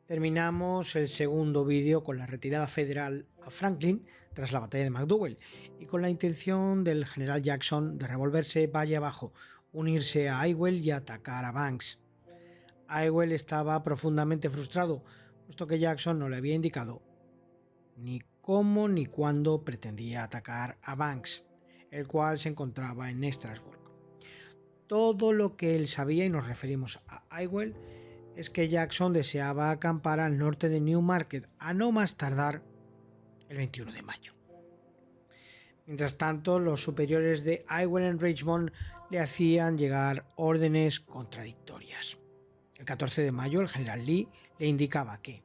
Terminamos el segundo vídeo con la retirada federal a Franklin tras la batalla de McDowell y con la intención del general Jackson de revolverse valle abajo, unirse a Ewell y atacar a Banks. Ewell estaba profundamente frustrado, puesto que Jackson no le había indicado ni cómo ni cuándo pretendía atacar a Banks, el cual se encontraba en Strasburg. Todo lo que él sabía, y nos referimos a Ewell, es que Jackson deseaba acampar al norte de Newmarket a no más tardar el 21 de mayo. Mientras tanto, los superiores de Ewell en Richmond le hacían llegar órdenes contradictorias. El 14 de mayo, el general Lee le indicaba que,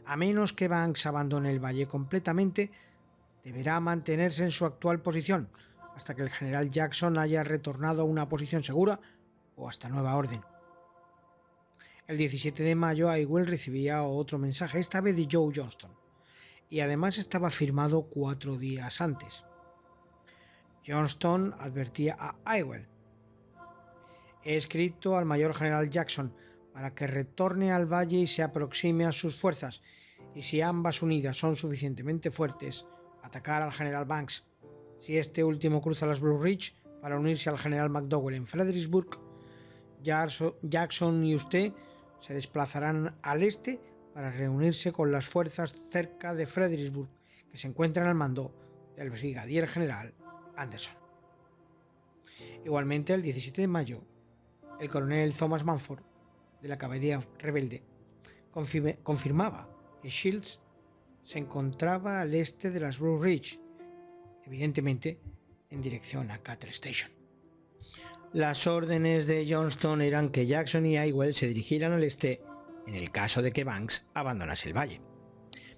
a menos que Banks abandone el valle completamente, deberá mantenerse en su actual posición hasta que el general Jackson haya retornado a una posición segura o hasta nueva orden. El 17 de mayo, Ewell recibía otro mensaje, esta vez de Joe Johnston, y además estaba firmado 4 días antes. Johnston advertía a Ewell: he escrito al mayor general Jackson para que retorne al valle y se aproxime a sus fuerzas, y si ambas unidas son suficientemente fuertes, atacar al general Banks. Si este último cruza las Blue Ridge para unirse al general McDowell en Fredericksburg, Jackson y usted se desplazarán al este para reunirse con las fuerzas cerca de Fredericksburg que se encuentran al mando del brigadier general Anderson. Igualmente, el 17 de mayo, el coronel Thomas Manford, de la caballería rebelde, confirmaba que Shields se encontraba al este de las Blue Ridge, evidentemente en dirección a Cattle Station. Las órdenes de Johnston eran que Jackson y Ewell se dirigieran al este en el caso de que Banks abandonase el valle.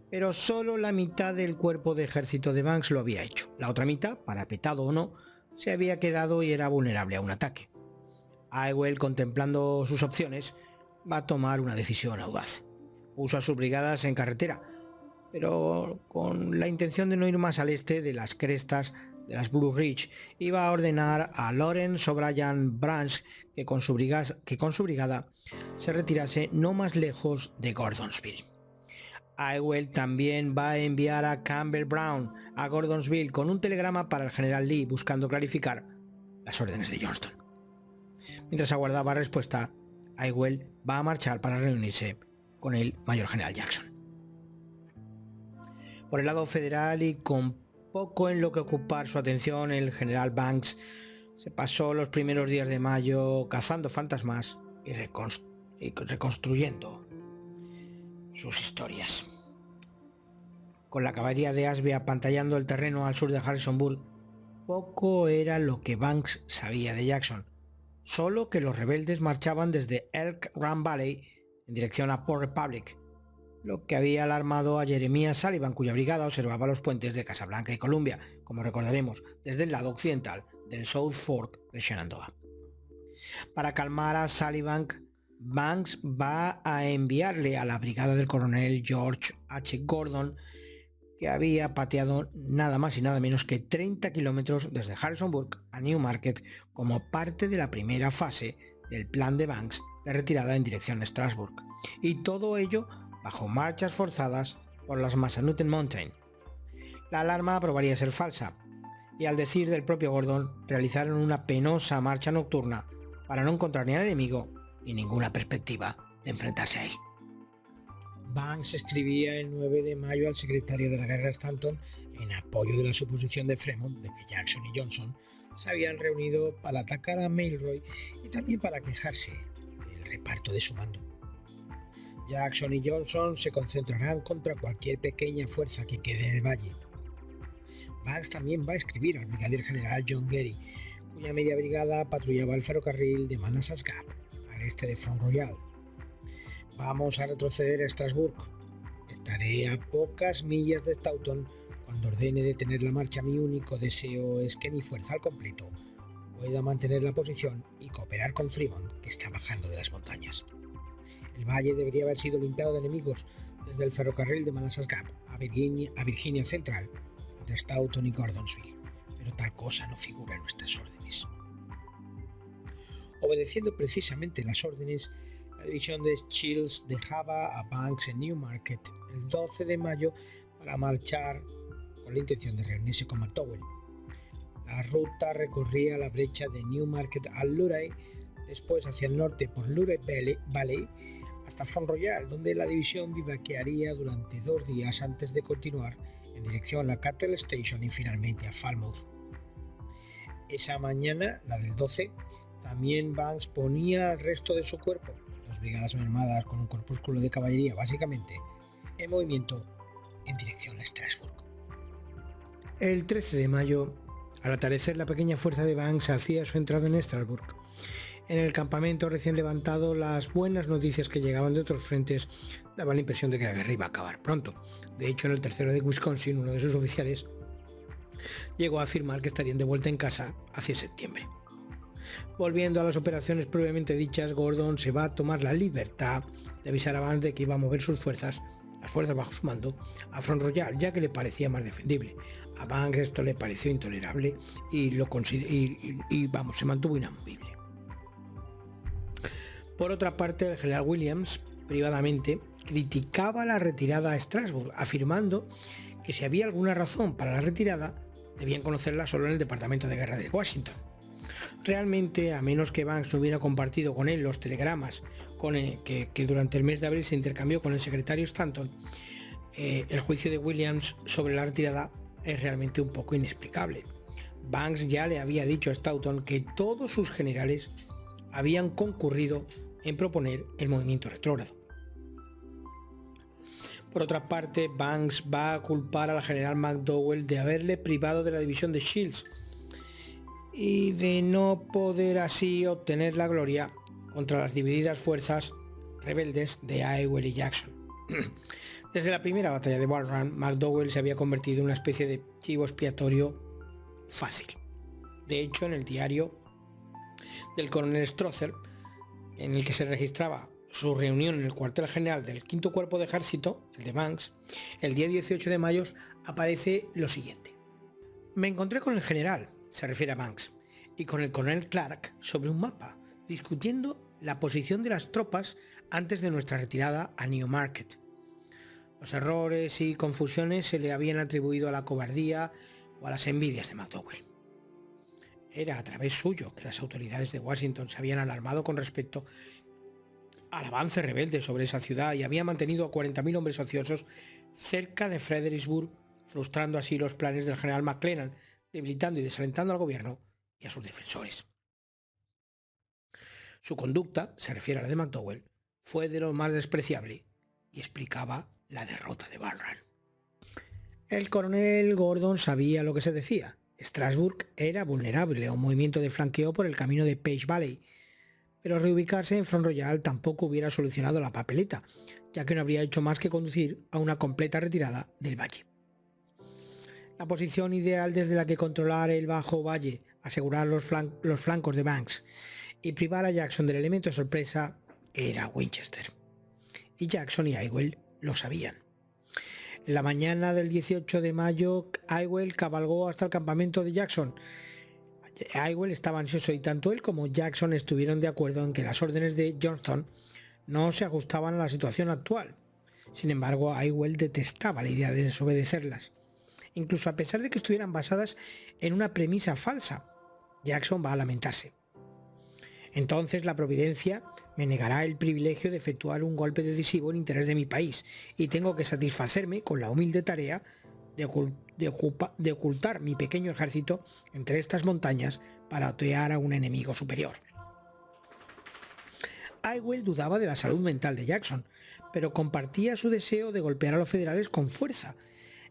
Pero solo la mitad del cuerpo de ejército de Banks lo había hecho. La otra mitad, parapetado o no, se había quedado y era vulnerable a un ataque. Ewell, contemplando sus opciones, va a tomar una decisión audaz. Puso a sus brigadas en carretera, pero con la intención de no ir más al este de las crestas de las Blue Ridge. Iba a ordenar a Lawrence O'Brien Branch que con su brigada se retirase no más lejos de Gordonsville. Ewell también va a enviar a Campbell Brown a Gordonsville con un telegrama para el general Lee buscando clarificar las órdenes de Johnston. Mientras aguardaba respuesta, Ewell va a marchar para reunirse con el mayor general Jackson. Por el lado federal y con poco en lo que ocupar su atención, el general Banks se pasó los primeros días de mayo cazando fantasmas y reconstruyendo sus historias. Con la caballería de Ashby apantallando el terreno al sur de Harrisonburg, poco era lo que Banks sabía de Jackson, solo que los rebeldes marchaban desde Elk Run Valley en dirección a Port Republic, lo que había alarmado a Jeremiah Sullivan, cuya brigada observaba los puentes de Casablanca y Columbia, como recordaremos, desde el lado occidental del South Fork de Shenandoah. Para calmar a Sullivan, Banks va a enviarle a la brigada del coronel George H. Gordon, que había pateado nada más y nada menos que 30 kilómetros desde Harrisonburg a Newmarket como parte de la primera fase del plan de Banks de retirada en dirección a Strasburg, y todo ello bajo marchas forzadas por las Massanutten Mountain. La alarma probaría ser falsa, y al decir del propio Gordon, realizaron una penosa marcha nocturna para no encontrar ni al enemigo ni ninguna perspectiva de enfrentarse a él. Banks escribía el 9 de mayo al secretario de la guerra Stanton en apoyo de la suposición de Fremont de que Jackson y Johnson se habían reunido para atacar a Milroy y también para quejarse del reparto de su mando. Jackson y Johnson se concentrarán contra cualquier pequeña fuerza que quede en el valle. Banks también va a escribir al brigadier general John Geary, cuya media brigada patrullaba el ferrocarril de Manassas Gap, al este de Front Royal. Vamos a retroceder a Strasburg. Estaré a pocas millas de Staunton cuando ordene detener la marcha. Mi único deseo es que mi fuerza al completo pueda mantener la posición y cooperar con Fremont, que está bajando de las montañas. El valle debería haber sido limpiado de enemigos desde el ferrocarril de Manassas Gap a Virginia Central, entre Staunton y Gordonsville, pero tal cosa no figura en nuestras órdenes. Obedeciendo precisamente las órdenes, La división de Shields dejaba a Banks en Newmarket el 12 de mayo para marchar con la intención de reunirse con McDowell. La ruta recorría la brecha de Newmarket al Luray, después hacia el norte por Luray Valley hasta Front Royal, donde la división vivaquearía durante 2 días antes de continuar en dirección a Cattle Station y finalmente a Falmouth. Esa mañana, la del 12, también Banks ponía al resto de su cuerpo, 2 brigadas armadas con un corpúsculo de caballería básicamente, en movimiento en dirección a Strasbourg. El 13 de mayo, al atardecer, la pequeña fuerza de Banks hacía su entrada en Strasbourg. En el campamento recién levantado, las buenas noticias que llegaban de otros frentes daban la impresión de que la guerra iba a acabar pronto. De hecho, en el tercero de Wisconsin, uno de sus oficiales llegó a afirmar que estarían de vuelta en casa hacia septiembre. Volviendo a las operaciones previamente dichas, Gordon se va a tomar la libertad de avisar a Banks de que iba a mover sus fuerzas, las fuerzas bajo su mando, a Front Royal, ya que le parecía más defendible. A Banks esto le pareció intolerable y se mantuvo inamovible. Por otra parte, el general Williams, privadamente, criticaba la retirada a Strasbourg, afirmando que si había alguna razón para la retirada, debían conocerla solo en el Departamento de Guerra de Washington. Realmente, a menos que Banks no hubiera compartido con él los telegramas que durante el mes de abril se intercambió con el secretario Stanton, el juicio de Williams sobre la retirada es realmente un poco inexplicable. Banks ya le había dicho a Stanton que todos sus generales habían concurrido en proponer el movimiento retrógrado. Por otra parte, Banks va a culpar al general McDowell de haberle privado de la división de Shields y de no poder así obtener la gloria contra las divididas fuerzas rebeldes de Ewell y Jackson. Desde la primera batalla de Bull Run, McDowell se había convertido en una especie de chivo expiatorio fácil. De hecho, en el diario del coronel Strother, en el que se registraba su reunión en el cuartel general del 5º Cuerpo de Ejército, el de Banks, el día 18 de mayo aparece lo siguiente: me encontré con el general, se refiere a Banks, y con el coronel Clark sobre un mapa, discutiendo la posición de las tropas antes de nuestra retirada a Newmarket. Los errores y confusiones se le habían atribuido a la cobardía o a las envidias de McDowell. Era a través suyo que las autoridades de Washington se habían alarmado con respecto al avance rebelde sobre esa ciudad y habían mantenido a 40.000 hombres ociosos cerca de Fredericksburg, frustrando así los planes del general McClellan, debilitando y desalentando al gobierno y a sus defensores. Su conducta, se refiere a la de McDowell, fue de lo más despreciable y explicaba la derrota de Bull Run. El coronel Gordon sabía lo que se decía. Strasbourg era vulnerable a un movimiento de flanqueo por el camino de Page Valley, pero reubicarse en Front Royal tampoco hubiera solucionado la papeleta, ya que no habría hecho más que conducir a una completa retirada del valle. La posición ideal desde la que controlar el bajo valle, asegurar los flancos de Banks y privar a Jackson del elemento de sorpresa era Winchester. Y Jackson y Ewell lo sabían. En la mañana del 18 de mayo, Ewell cabalgó hasta el campamento de Jackson. Ewell estaba ansioso y tanto él como Jackson estuvieron de acuerdo en que las órdenes de Johnston no se ajustaban a la situación actual. Sin embargo, Ewell detestaba la idea de desobedecerlas, incluso a pesar de que estuvieran basadas en una premisa falsa. Jackson va a lamentarse. Entonces la providencia me negará el privilegio de efectuar un golpe decisivo en interés de mi país y tengo que satisfacerme con la humilde tarea de ocultar mi pequeño ejército entre estas montañas para otear a un enemigo superior. Ewell dudaba de la salud mental de Jackson, pero compartía su deseo de golpear a los federales con fuerza,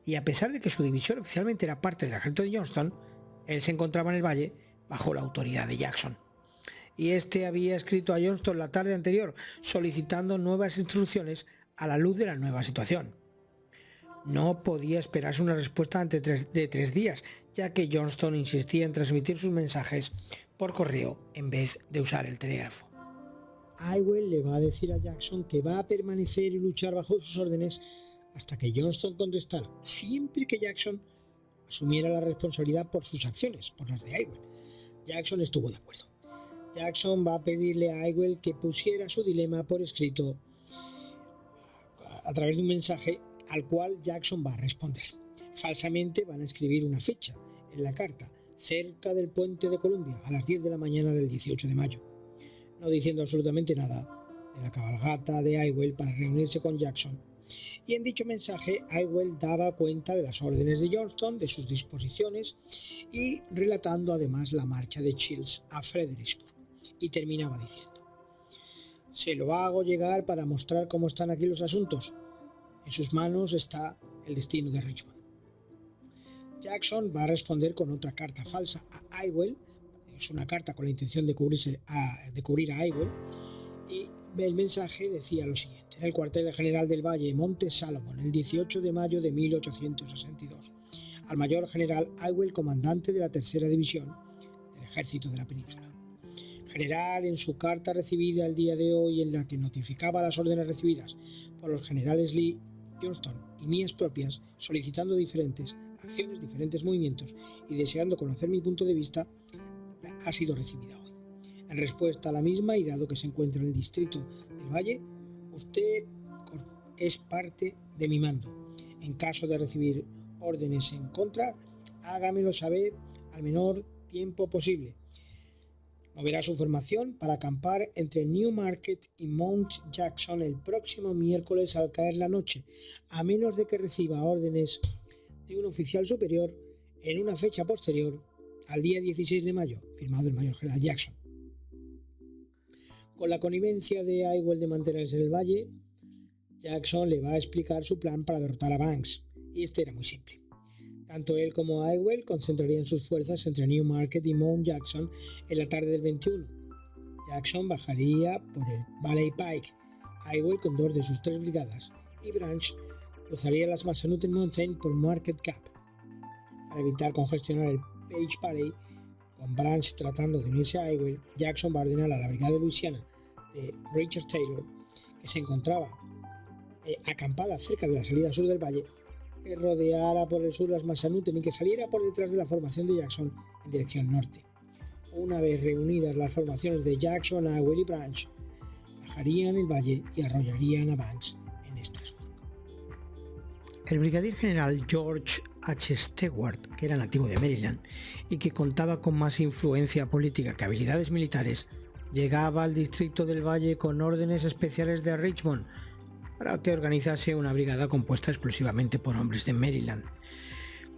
y a pesar de que su división oficialmente era parte del ejército de Johnston, él se encontraba en el valle bajo la autoridad de Jackson. Y este había escrito a Johnston la tarde anterior solicitando nuevas instrucciones a la luz de la nueva situación. No podía esperarse una respuesta antes de 3 días, ya que Johnston insistía en transmitir sus mensajes por correo en vez de usar el telégrafo. Ewell le va a decir a Jackson que va a permanecer y luchar bajo sus órdenes hasta que Johnston contestara, siempre que Jackson asumiera la responsabilidad por sus acciones, por las de Ewell. Jackson estuvo de acuerdo. Jackson va a pedirle a Ewell que pusiera su dilema por escrito a través de un mensaje al cual Jackson va a responder. Falsamente van a escribir una fecha en la carta, cerca del puente de Columbia, a las 10 de la mañana del 18 de mayo, no diciendo absolutamente nada de la cabalgata de Ewell para reunirse con Jackson. Y en dicho mensaje, Ewell daba cuenta de las órdenes de Johnston, de sus disposiciones y relatando además la marcha de Shields a Fredericksburg. Y terminaba diciendo: se lo hago llegar para mostrar cómo están aquí los asuntos. En sus manos está el destino de Richmond. Jackson va a responder con otra carta falsa a Ewell. Es una carta con la intención de cubrir a Ewell. Y el mensaje decía lo siguiente: en el cuartel general del Valle, Monte Salomon, el 18 de mayo de 1862, al mayor general Ewell, comandante de la tercera división del ejército de la península. General, en su carta recibida el día de hoy, en la que notificaba las órdenes recibidas por los generales Lee, Johnston y mías propias, solicitando diferentes acciones, diferentes movimientos y deseando conocer mi punto de vista, ha sido recibida hoy. En respuesta a la misma, y dado que se encuentra en el distrito del Valle, usted es parte de mi mando. En caso de recibir órdenes en contra, hágamelo saber al menor tiempo posible. Moverá su formación para acampar entre Newmarket y Mount Jackson el próximo miércoles al caer la noche, a menos de que reciba órdenes de un oficial superior en una fecha posterior al día 16 de mayo, firmado el mayor general Jackson. Con la connivencia de Ewell de mantenerse en el valle, Jackson le va a explicar su plan para derrotar a Banks, y este era muy simple. Tanto él como Ewell concentrarían sus fuerzas entre Newmarket y Mount Jackson en la tarde del 21. Jackson bajaría por el Valley Pike, Ewell con 2 de sus 3 brigadas, y Branch cruzaría las Massanutten Mountain por Market Gap. Para evitar congestionar el Page Valley, con Branch tratando de unirse a Ewell, Jackson va a ordenar a la brigada de Luisiana de Richard Taylor, que se encontraba acampada cerca de la salida sur del valle, que rodeara por el sur las Massanutten y que saliera por detrás de la formación de Jackson en dirección norte. Una vez reunidas las formaciones de Jackson, Ewell y Branch, bajarían el valle y arrollarían a Banks en Strasburg. El brigadier general George H. Stewart, que era nativo de Maryland y que contaba con más influencia política que habilidades militares, llegaba al distrito del Valle con órdenes especiales de Richmond para que organizase una brigada compuesta exclusivamente por hombres de Maryland.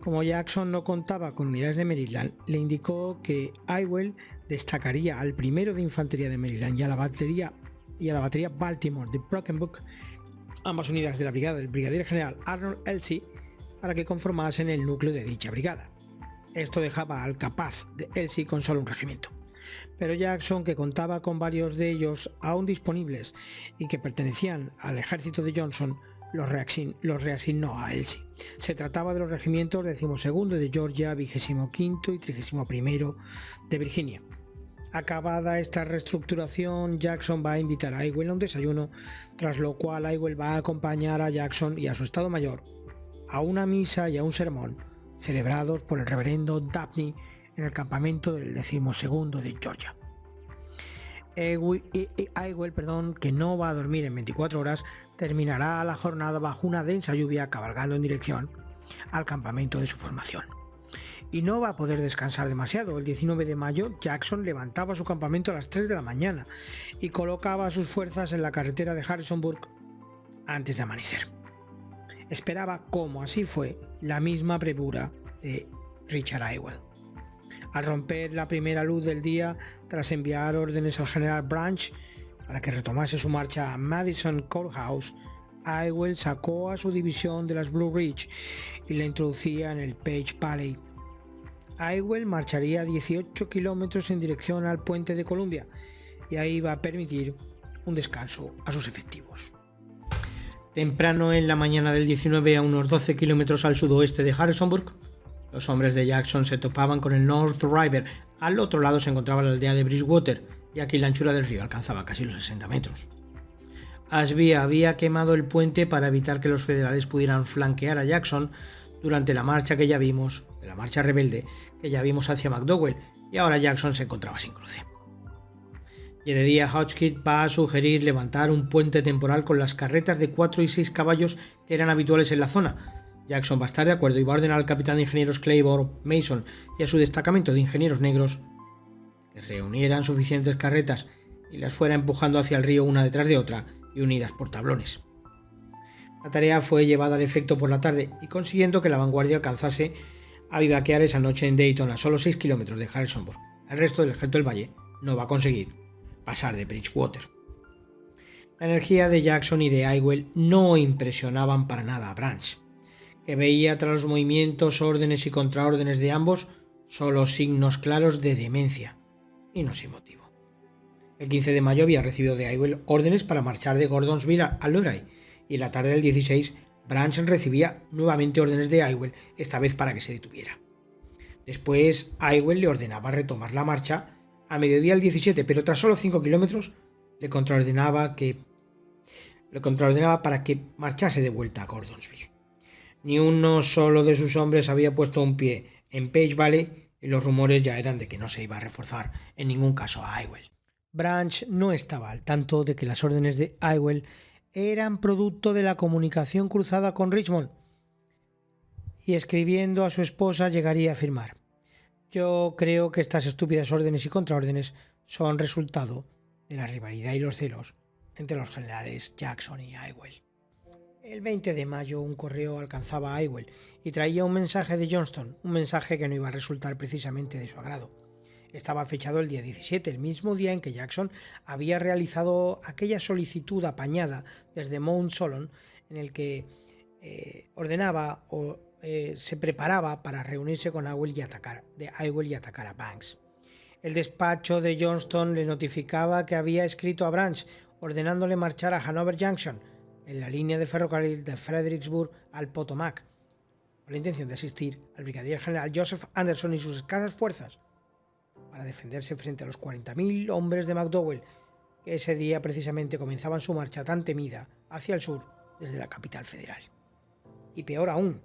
Como Jackson no contaba con unidades de Maryland, le indicó que Ewell destacaría al primero de infantería de Maryland y a la batería Baltimore de Brockenbrook, ambas unidades de la brigada del brigadier general Arnold Elsie, para que conformasen el núcleo de dicha brigada. Esto dejaba al capaz de Elsie con solo un regimiento. Pero Jackson, que contaba con varios de ellos aún disponibles y que pertenecían al ejército de Johnson, los reasignó a Elsie. Se trataba de los regimientos 12º de Georgia, 25º y 31º de Virginia. Acabada esta reestructuración, Jackson va a invitar a Ewell a un desayuno, tras lo cual Ewell va a acompañar a Jackson y a su estado mayor a una misa y a un sermón celebrados por el reverendo Dabney en el campamento del 12º de Georgia. Ewell, que no va a dormir en 24 horas, terminará la jornada bajo una densa lluvia cabalgando en dirección al campamento de su formación. Y no va a poder descansar demasiado. El 19 de mayo, Jackson levantaba su campamento a las 3 de la mañana y colocaba sus fuerzas en la carretera de Harrisonburg antes de amanecer. Esperaba, como así fue, la misma premura de Richard Ewell. Al romper la primera luz del día, tras enviar órdenes al general Branch para que retomase su marcha a Madison Courthouse, Ewell sacó a su división de las Blue Ridge y la introducía en el Page Valley. Ewell marcharía 18 kilómetros en dirección al puente de Columbia y ahí iba a permitir un descanso a sus efectivos. Temprano en la mañana del 19, a unos 12 kilómetros al sudoeste de Harrisonburg, los hombres de Jackson se topaban con el North River. Al otro lado se encontraba la aldea de Bridgewater, y aquí la anchura del río alcanzaba casi los 60 metros. Ashby había quemado el puente para evitar que los federales pudieran flanquear a Jackson durante la marcha rebelde que ya vimos hacia McDowell, y ahora Jackson se encontraba sin cruce. Jedediah Hotchkiss va a sugerir levantar un puente temporal con las carretas de 4 y 6 caballos que eran habituales en la zona. Jackson va a estar de acuerdo y va a ordenar al capitán de ingenieros Claiborne Mason y a su destacamento de ingenieros negros que reunieran suficientes carretas y las fuera empujando hacia el río una detrás de otra y unidas por tablones. La tarea fue llevada al efecto por la tarde y consiguiendo que la vanguardia alcanzase a vivaquear esa noche en Dayton, a solo 6 kilómetros de Harrisonburg. El resto del ejército del valle no va a conseguir pasar de Bridgewater. La energía de Jackson y de Ewell no impresionaban para nada a Branch, que veía tras los movimientos, órdenes y contraórdenes de ambos solo signos claros de demencia, y no sin motivo. El 15 de mayo había recibido de Ewell órdenes para marchar de Gordonsville a Luray, y en la tarde del 16 Branch recibía nuevamente órdenes de Ewell, esta vez para que se detuviera. Después Ewell le ordenaba retomar la marcha a mediodía del 17, pero tras solo 5 kilómetros le contraordenaba para que marchase de vuelta a Gordonsville. Ni uno solo de sus hombres había puesto un pie en Page Valley y los rumores ya eran de que no se iba a reforzar en ningún caso a Ewell. Branch no estaba al tanto de que las órdenes de Ewell eran producto de la comunicación cruzada con Richmond, y escribiendo a su esposa llegaría a afirmar: yo creo que estas estúpidas órdenes y contraórdenes son resultado de la rivalidad y los celos entre los generales Jackson y Ewell. El 20 de mayo un correo alcanzaba a Ewell y traía un mensaje de Johnston, un mensaje que no iba a resultar precisamente de su agrado. Estaba fechado el día 17, el mismo día en que Jackson había realizado aquella solicitud apañada desde Mount Solon, en el que ordenaba o se preparaba para reunirse con Ewell y atacar a Banks. El despacho de Johnston le notificaba que había escrito a Branch ordenándole marchar a Hanover Junction, en la línea de ferrocarril de Fredericksburg al Potomac, con la intención de asistir al brigadier general Joseph Anderson y sus escasas fuerzas para defenderse frente a los 40.000 hombres de McDowell, que ese día precisamente comenzaban su marcha tan temida hacia el sur desde la capital federal. Y peor aún,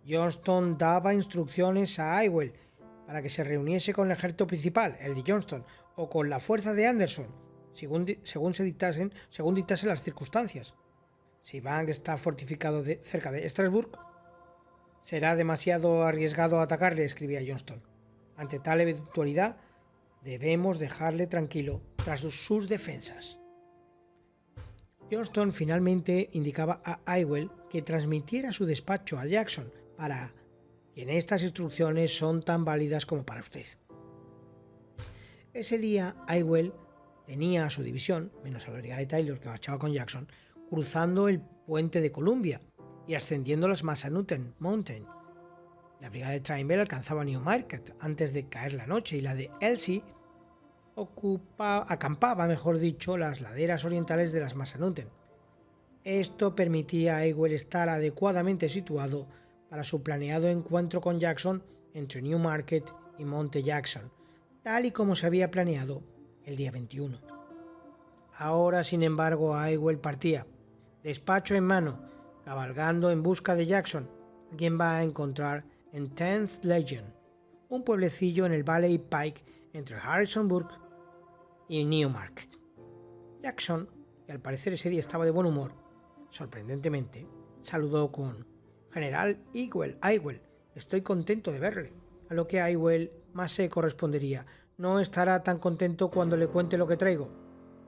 Johnston daba instrucciones a Ewell para que se reuniese con el ejército principal, el de Johnston, o con la fuerza de Anderson, según dictasen las circunstancias. Si Banks está fortificado cerca de Strasburg, será demasiado arriesgado atacarle, escribía Johnston. Ante tal eventualidad, debemos dejarle tranquilo tras sus defensas. Johnston finalmente indicaba a Ewell que transmitiera su despacho a Jackson para que estas instrucciones son tan válidas como para usted. Ese día Ewell tenía a su división, menos a la brigada de Taylor que marchaba con Jackson, cruzando el puente de Columbia y ascendiendo las Massanutten Mountain. La brigada de Trimble alcanzaba Newmarket antes de caer la noche y la de Elsie acampaba, las laderas orientales de las Massanutten. Esto permitía a Ewell estar adecuadamente situado para su planeado encuentro con Jackson entre Newmarket y Monte Jackson, tal y como se había planeado el día 21. Ahora, sin embargo, Ewell partía, despacho en mano, cabalgando en busca de Jackson, a quien va a encontrar en 10th Legion, un pueblecillo en el Valley Pike entre Harrisonburg y Newmarket. Jackson, que al parecer ese día estaba de buen humor, sorprendentemente, saludó con: General Ewell, estoy contento de verle. A lo que Ewell más seco respondería: no estará tan contento cuando le cuente lo que traigo.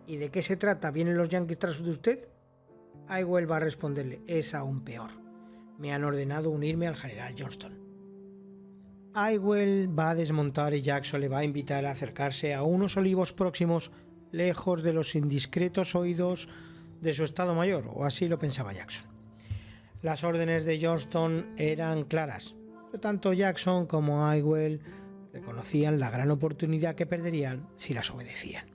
¿Y de qué se trata? ¿Vienen los yanquis tras de usted? Ewell va a responderle: es aún peor. Me han ordenado unirme al general Johnston. Ewell va a desmontar y Jackson le va a invitar a acercarse a unos olivos próximos, lejos de los indiscretos oídos de su estado mayor, o así lo pensaba Jackson. Las órdenes de Johnston eran claras, pero tanto Jackson como Ewell reconocían la gran oportunidad que perderían si las obedecían.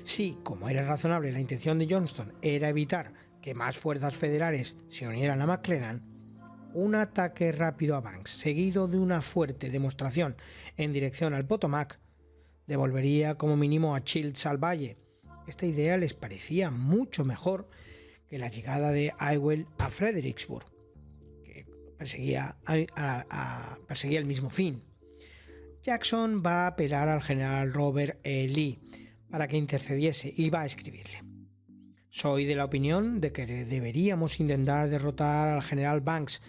Si, como era razonable, la intención de Johnston era evitar que más fuerzas federales se unieran a McClellan, un ataque rápido a Banks, seguido de una fuerte demostración en dirección al Potomac, devolvería como mínimo a Shields al valle. Esta idea les parecía mucho mejor que la llegada de Ewell a Fredericksburg, que perseguía el mismo fin. Jackson va a apelar al general Robert E. Lee para que intercediese y va a escribirle. Soy de la opinión de que deberíamos intentar derrotar al general Banks,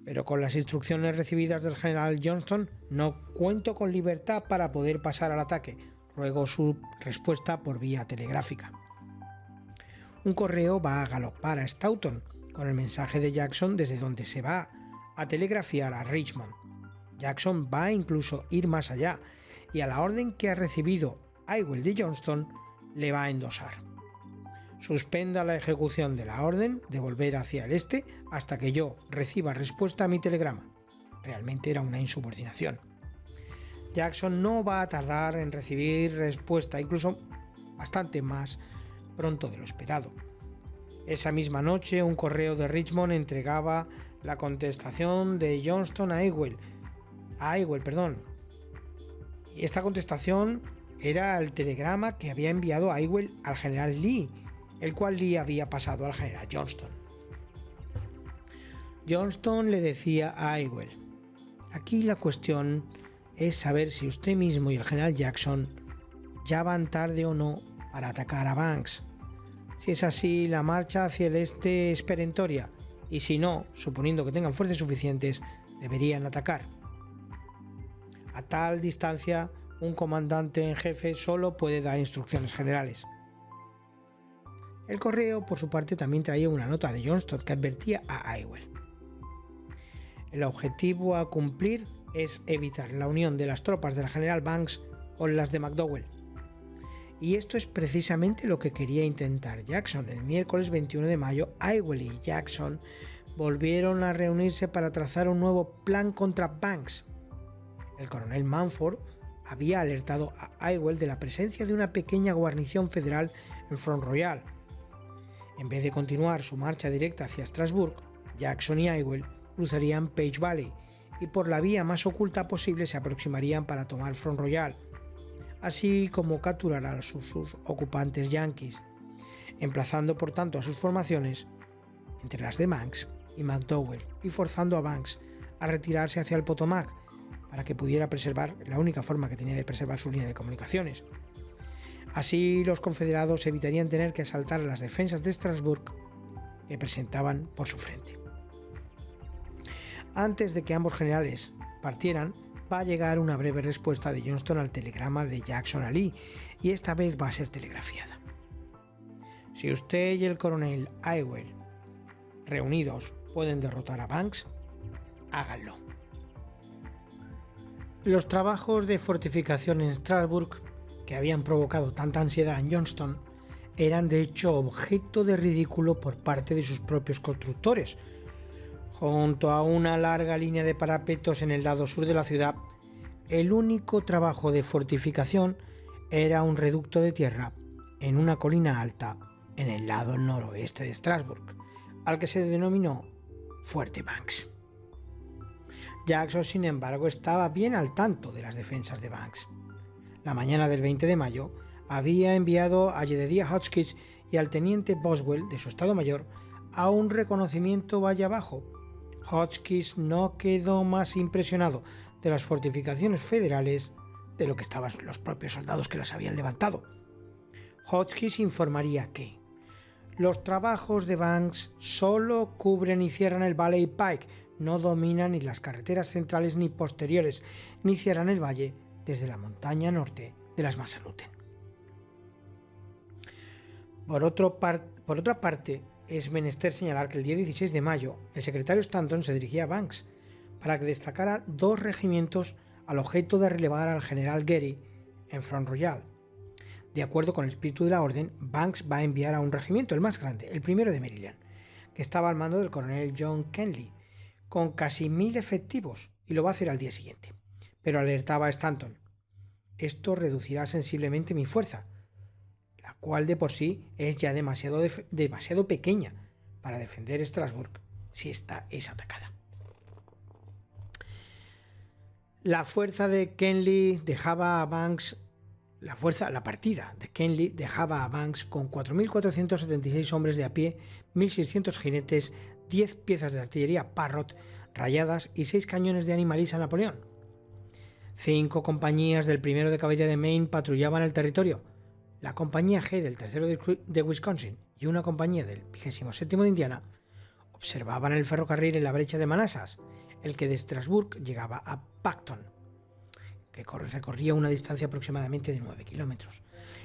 pero con las instrucciones recibidas del general Johnston no cuento con libertad para poder pasar al ataque. Ruego su respuesta por vía telegráfica. Un correo va a galopar a Staunton con el mensaje de Jackson desde donde se va a telegrafiar a Richmond. Jackson va a incluso ir más allá y a la orden que ha recibido Ewell de Johnston le va a endosar. Suspenda la ejecución de la orden de volver hacia el este hasta que yo reciba respuesta a mi telegrama. Realmente era una insubordinación. Jackson no va a tardar en recibir respuesta, incluso bastante más pronto de lo esperado. Esa misma noche, un correo de Richmond entregaba la contestación de Johnston a Ewell. Y esta contestación era el telegrama que había enviado a Ewell al general Lee, el cual Lee había pasado al general Johnston. Johnston le decía a Ewell: aquí la cuestión es saber si usted mismo y el general Jackson ya van tarde o no para atacar a Banks. Si es así, la marcha hacia el este es perentoria, y si no, suponiendo que tengan fuerzas suficientes, deberían atacar. A tal distancia, un comandante en jefe solo puede dar instrucciones generales. El correo, por su parte, también traía una nota de Johnston que advertía a Ewell: el objetivo a cumplir es evitar la unión de las tropas del general Banks con las de McDowell. Y esto es precisamente lo que quería intentar Jackson. El miércoles 21 de mayo, Ewell y Jackson volvieron a reunirse para trazar un nuevo plan contra Banks. El coronel Manford había alertado a Ewell de la presencia de una pequeña guarnición federal en Front Royal. En vez de continuar su marcha directa hacia Strasburg, Jackson y Ewell cruzarían Page Valley y por la vía más oculta posible se aproximarían para tomar Front Royal, así como capturar a sus ocupantes yanquis, emplazando por tanto a sus formaciones entre las de Banks y McDowell y forzando a Banks a retirarse hacia el Potomac para que pudiera preservar la única forma que tenía de preservar su línea de comunicaciones. Así los confederados evitarían tener que asaltar a las defensas de Strasburg que presentaban por su frente. Antes de que ambos generales partieran, va a llegar una breve respuesta de Johnston al telegrama de Jackson a Lee, y esta vez va a ser telegrafiada. Si usted y el coronel Ewell, reunidos, pueden derrotar a Banks, háganlo. Los trabajos de fortificación en Strasburg, que habían provocado tanta ansiedad en Johnston, eran de hecho objeto de ridículo por parte de sus propios constructores. Junto a una larga línea de parapetos en el lado sur de la ciudad, el único trabajo de fortificación era un reducto de tierra en una colina alta en el lado noroeste de Strasburg, al que se denominó Fuerte Banks. Jackson, sin embargo, estaba bien al tanto de las defensas de Banks. La mañana del 20 de mayo había enviado a Jedediah Hotchkiss y al teniente Boswell de su estado mayor a un reconocimiento valle abajo. Hotchkiss no quedó más impresionado de las fortificaciones federales de lo que estaban los propios soldados que las habían levantado. Hotchkiss informaría que los trabajos de Banks solo cubren y cierran el Valley Pike, no dominan ni las carreteras centrales ni posteriores, ni cierran el valle desde la montaña norte de las Massanutten. Por otra parte, es menester señalar que el día 16 de mayo el secretario Stanton se dirigía a Banks para que destacara 2 regimientos al objeto de relevar al general Geary en Front Royal. De acuerdo con el espíritu de la orden, Banks va a enviar a un regimiento, el más grande, el primero de Maryland, que estaba al mando del coronel John Kenly, con casi 1000 efectivos, y lo va a hacer al día siguiente. Pero alertaba a Stanton: esto reducirá sensiblemente mi fuerza, la cual de por sí es ya demasiado pequeña para defender Strasburg si esta es atacada. La partida de Kenly dejaba a Banks con 4.476 hombres de a pie, 1.600 jinetes, 10 piezas de artillería Parrott rayadas y 6 cañones de Animalisa Napoleón. 5 compañías del 1 de Caballería de Maine patrullaban el territorio, La compañía G del 3º de Wisconsin y una compañía del 27º de Indiana observaban el ferrocarril en la brecha de Manassas, el que de Strasburg llegaba a Pacton, que recorría una distancia aproximadamente de 9 kilómetros.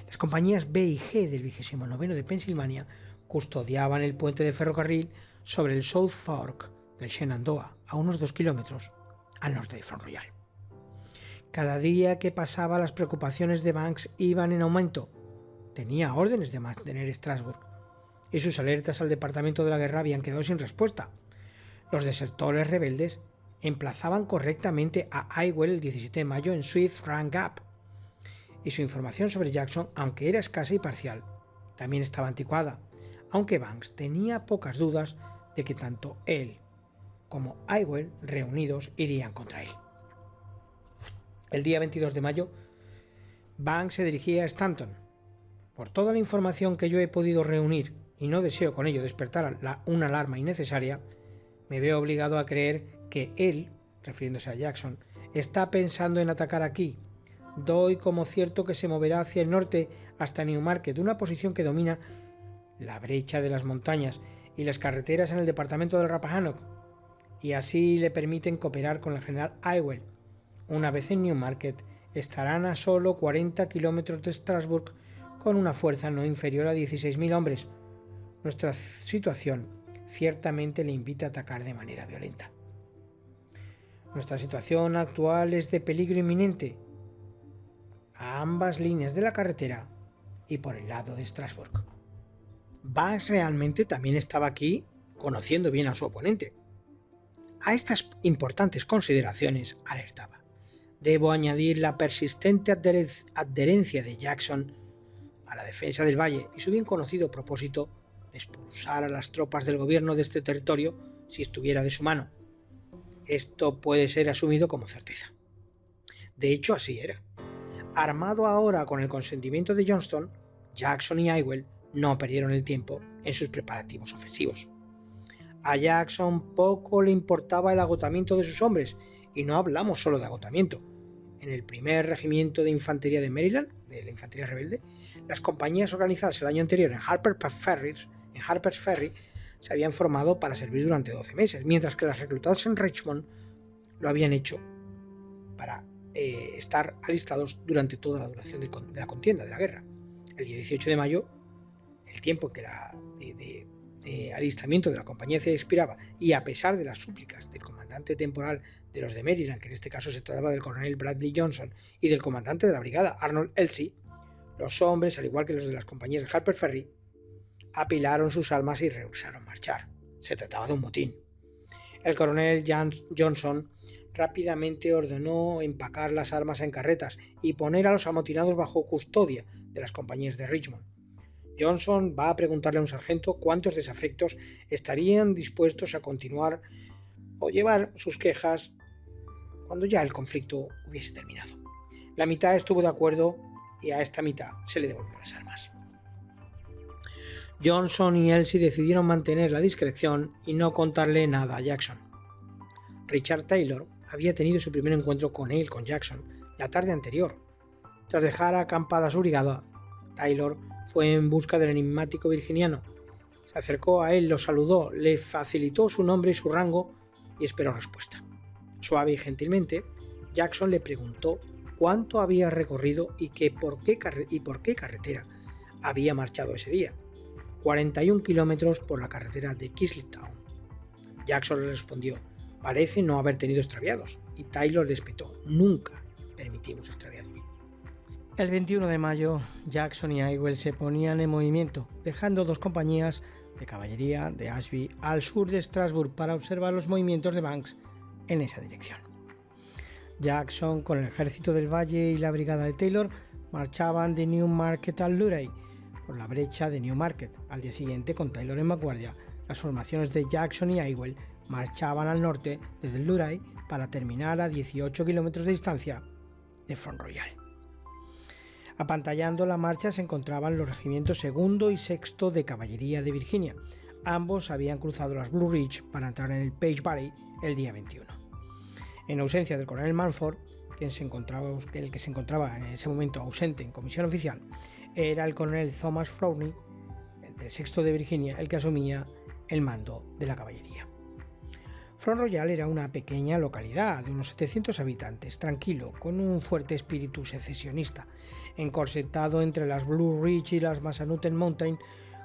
Las compañías B y G del 29º de Pensilvania custodiaban el puente de ferrocarril sobre el South Fork del Shenandoah, a unos 2 kilómetros al norte de Front Royal. Cada día que pasaba, las preocupaciones de Banks iban en aumento. Tenía órdenes de mantener Strasburg, y sus alertas al Departamento de la Guerra habían quedado sin respuesta. Los desertores rebeldes emplazaban correctamente a Ewell el 17 de mayo en Swift Run Gap, y su información sobre Jackson, aunque era escasa y parcial, también estaba anticuada, aunque Banks tenía pocas dudas de que tanto él como Ewell reunidos irían contra él. El día 22 de mayo, Banks se dirigía a Stanton. Por toda la información que yo he podido reunir, y no deseo con ello despertar una alarma innecesaria, me veo obligado a creer que él, refiriéndose a Jackson, está pensando en atacar aquí. Doy como cierto que se moverá hacia el norte hasta Newmarket, una posición que domina la brecha de las montañas y las carreteras en el departamento del Rappahannock, y así le permiten cooperar con el general Ewell. Una vez en Newmarket, estarán a solo 40 kilómetros de Strasburg con una fuerza no inferior a 16.000 hombres. Nuestra situación ciertamente le invita a atacar de manera violenta. Nuestra situación actual es de peligro inminente a ambas líneas de la carretera y por el lado de Strasburg. Banks realmente también estaba aquí conociendo bien a su oponente. A estas importantes consideraciones alertaba. Debo añadir la persistente adherencia de Jackson a la defensa del valle y su bien conocido propósito de expulsar a las tropas del gobierno de este territorio si estuviera de su mano. Esto puede ser asumido como certeza. De hecho, así era. Armado ahora con el consentimiento de Johnston, Jackson y Ewell no perdieron el tiempo en sus preparativos ofensivos. A Jackson poco le importaba el agotamiento de sus hombres, y no hablamos solo de agotamiento. En el primer regimiento de infantería de Maryland, de la infantería rebelde, las compañías organizadas el año anterior en Harper's Ferry se habían formado para servir durante 12 meses, mientras que las reclutadas en Richmond lo habían hecho para estar alistados durante toda la duración de la contienda, de la guerra. El día 18 de mayo, el tiempo que de alistamiento de la compañía se expiraba, y a pesar de las súplicas del comandante temporal de los de Maryland, que en este caso se trataba del coronel Bradley Johnson, y del comandante de la brigada, Arnold Elsie, los hombres, al igual que los de las compañías de Harper Ferry, apilaron sus armas y rehusaron marchar. Se trataba de un motín. El coronel Johnson rápidamente ordenó empacar las armas en carretas y poner a los amotinados bajo custodia de las compañías de Richmond. Johnson va a preguntarle a un sargento cuántos desafectos estarían dispuestos a continuar o llevar sus quejas cuando ya el conflicto hubiese terminado. La mitad estuvo de acuerdo y a esta mitad se le devolvió las armas. Johnson y Elsie decidieron mantener la discreción y no contarle nada a Jackson. Richard Taylor había tenido su primer encuentro con Jackson la tarde anterior. Tras dejar acampada su brigada, Taylor fue en busca del enigmático virginiano. Se acercó a él, lo saludó, le facilitó su nombre y su rango y esperó respuesta. Suave y gentilmente, Jackson le preguntó cuánto había recorrido y por qué carretera había marchado ese día. 41 kilómetros por la carretera de Kisletown. Jackson le respondió: parece no haber tenido extraviados, y Taylor le espetó: nunca permitimos extraviados. El 21 de mayo, Jackson y Ewell se ponían en movimiento, dejando dos compañías de caballería de Ashby al sur de Strasburg para observar los movimientos de Banks en esa dirección. Jackson, con el ejército del Valle y la brigada de Taylor, marchaban de Newmarket al Luray, por la brecha de Newmarket. Al día siguiente, con Taylor en vanguardia, las formaciones de Jackson y Ewell marchaban al norte desde el Luray para terminar a 18 kilómetros de distancia de Front Royal. Apantallando la marcha se encontraban los regimientos segundo y sexto de caballería de Virginia. Ambos habían cruzado las Blue Ridge para entrar en el Page Valley el día 21. En ausencia del coronel Manford, el que se encontraba en ese momento ausente en comisión oficial, era el coronel Thomas Frowney, del 6º de Virginia, el que asumía el mando de la caballería. Front Royal era una pequeña localidad de unos 700 habitantes, tranquilo, con un fuerte espíritu secesionista. Encorsetado entre las Blue Ridge y las Massanutten Mountain,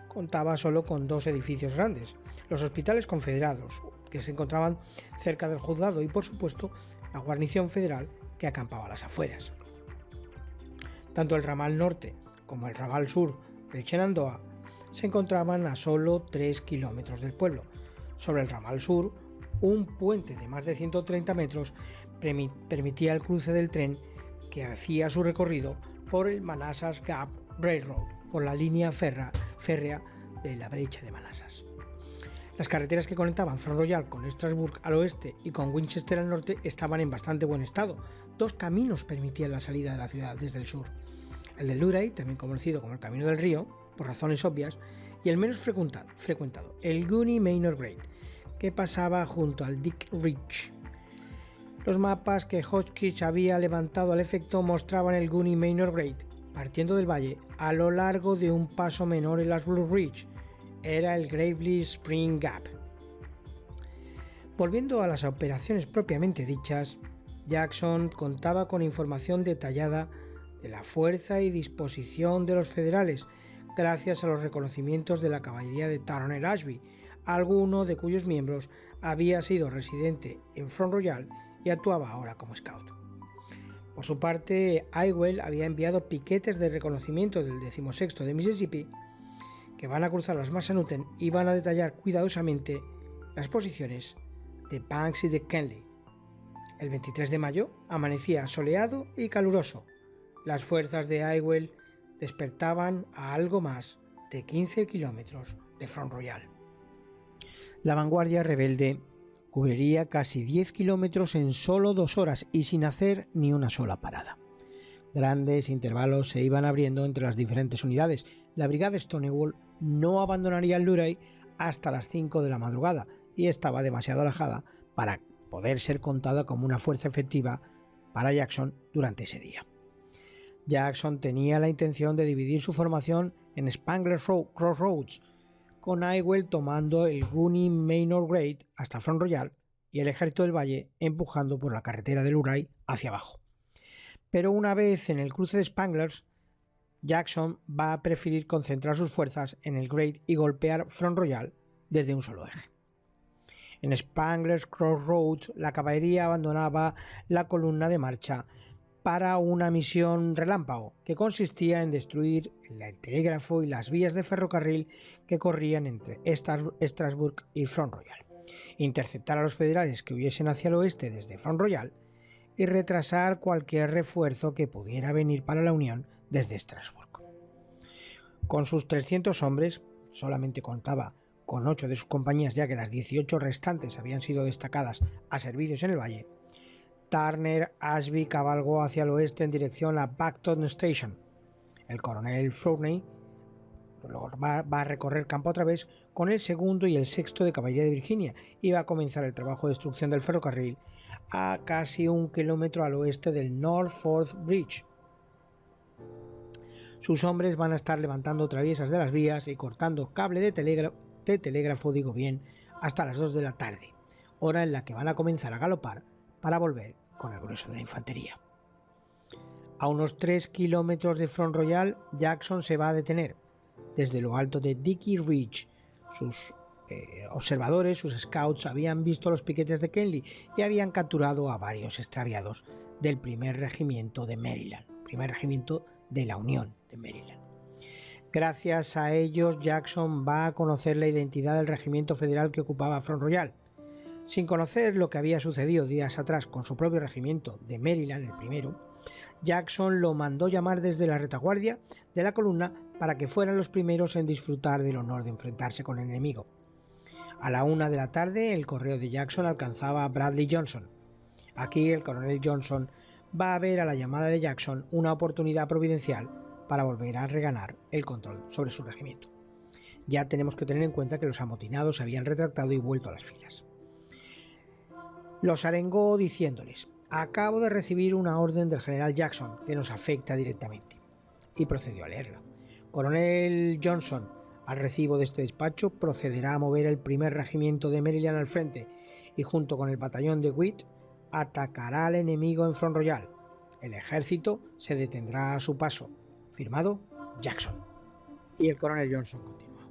contaba solo con 2 edificios grandes, los hospitales confederados, que se encontraban cerca del juzgado, y por supuesto la guarnición federal que acampaba a las afueras. Tanto el ramal norte como el ramal sur del Shenandoah se encontraban a solo 3 kilómetros del pueblo. Sobre el ramal sur, un puente de más de 130 metros permitía el cruce del tren que hacía su recorrido por el Manassas Gap Railroad, por la línea férrea de la brecha de Manassas. Las carreteras que conectaban Front Royal con Strasburg al oeste y con Winchester al norte estaban en bastante buen estado. 2 caminos permitían la salida de la ciudad desde el sur: el de Luray, también conocido como el Camino del Río, por razones obvias, y el menos frecuentado, el Goonie Manor Grade, que pasaba junto al Dick Ridge. Los mapas que Hotchkiss había levantado al efecto mostraban el Goonie Manor Grade partiendo del valle a lo largo de un paso menor en las Blue Ridge. Era el Gravely Spring Gap. Volviendo a las operaciones propiamente dichas, Jackson contaba con información detallada de la fuerza y disposición de los federales, gracias a los reconocimientos de la caballería de Turner Ashby, alguno de cuyos miembros había sido residente en Front Royal y actuaba ahora como scout. Por su parte, Ewell había enviado piquetes de reconocimiento del 16º de Mississippi, que van a cruzar las Massanutten y van a detallar cuidadosamente las posiciones de Banks y de Kenly. El 23 de mayo amanecía soleado y caluroso. Las fuerzas de Ewell despertaban a algo más de 15 kilómetros de Front Royal. La vanguardia rebelde cubriría casi 10 kilómetros en solo 2 horas y sin hacer ni una sola parada. Grandes intervalos se iban abriendo entre las diferentes unidades. La brigada Stonewall no abandonaría el Luray hasta las 5 de la madrugada y estaba demasiado alejada para poder ser contada como una fuerza efectiva para Jackson durante ese día. Jackson tenía la intención de dividir su formación en Spangler's Crossroads, con Ewell tomando el Goonie Manor Grade hasta Front Royal y el ejército del valle empujando por la carretera del Luray hacia abajo. Pero una vez en el cruce de Spangler's, Jackson va a preferir concentrar sus fuerzas en el Grade y golpear Front Royal desde un solo eje. En Spangler's Crossroads, la caballería abandonaba la columna de marcha para una misión relámpago que consistía en destruir el telégrafo y las vías de ferrocarril que corrían entre Strasburg y Front Royal, interceptar a los federales que huyesen hacia el oeste desde Front Royal y retrasar cualquier refuerzo que pudiera venir para la Unión desde Strasburg. Con sus 300 hombres, solamente contaba con 8 de sus compañías, ya que las 18 restantes habían sido destacadas a servicios en el valle. Turner Ashby cabalgó hacia el oeste en dirección a Bacton Station. El coronel Frowney va a recorrer campo otra vez con el 2º y el 6º de caballería de Virginia y va a comenzar el trabajo de destrucción del ferrocarril a casi 1 kilómetro al oeste del North Forth Bridge. Sus hombres van a estar levantando traviesas de las vías y cortando cable de telégrafo, hasta las 2 de la tarde, hora en la que van a comenzar a galopar para volver con el grueso de la infantería. A unos 3 kilómetros de Front Royal, Jackson se va a detener. Desde lo alto de Dickey Ridge, sus observadores, sus scouts, habían visto los piquetes de Kenly y habían capturado a varios extraviados del primer regimiento de Maryland, primer regimiento de la Unión de Maryland. Gracias a ellos, Jackson va a conocer la identidad del regimiento federal que ocupaba Front Royal. Sin conocer lo que había sucedido días atrás con su propio regimiento de Maryland, el primero, Jackson lo mandó llamar desde la retaguardia de la columna para que fueran los primeros en disfrutar del honor de enfrentarse con el enemigo. A la 1 de la tarde, el correo de Jackson alcanzaba a Bradley Johnson. Aquí el coronel Johnson va a ver a la llamada de Jackson una oportunidad providencial para volver a reganar el control sobre su regimiento. Ya tenemos que tener en cuenta que los amotinados se habían retractado y vuelto a las filas. Los arengó diciéndoles: acabo de recibir una orden del general Jackson que nos afecta directamente, y procedió a leerla. Coronel Johnson, al recibo de este despacho, procederá a mover el primer regimiento de Maryland al frente y junto con el batallón de Witt atacará al enemigo en Front Royal. El ejército se detendrá a su paso. Firmado Jackson. Y el coronel Johnson continúa.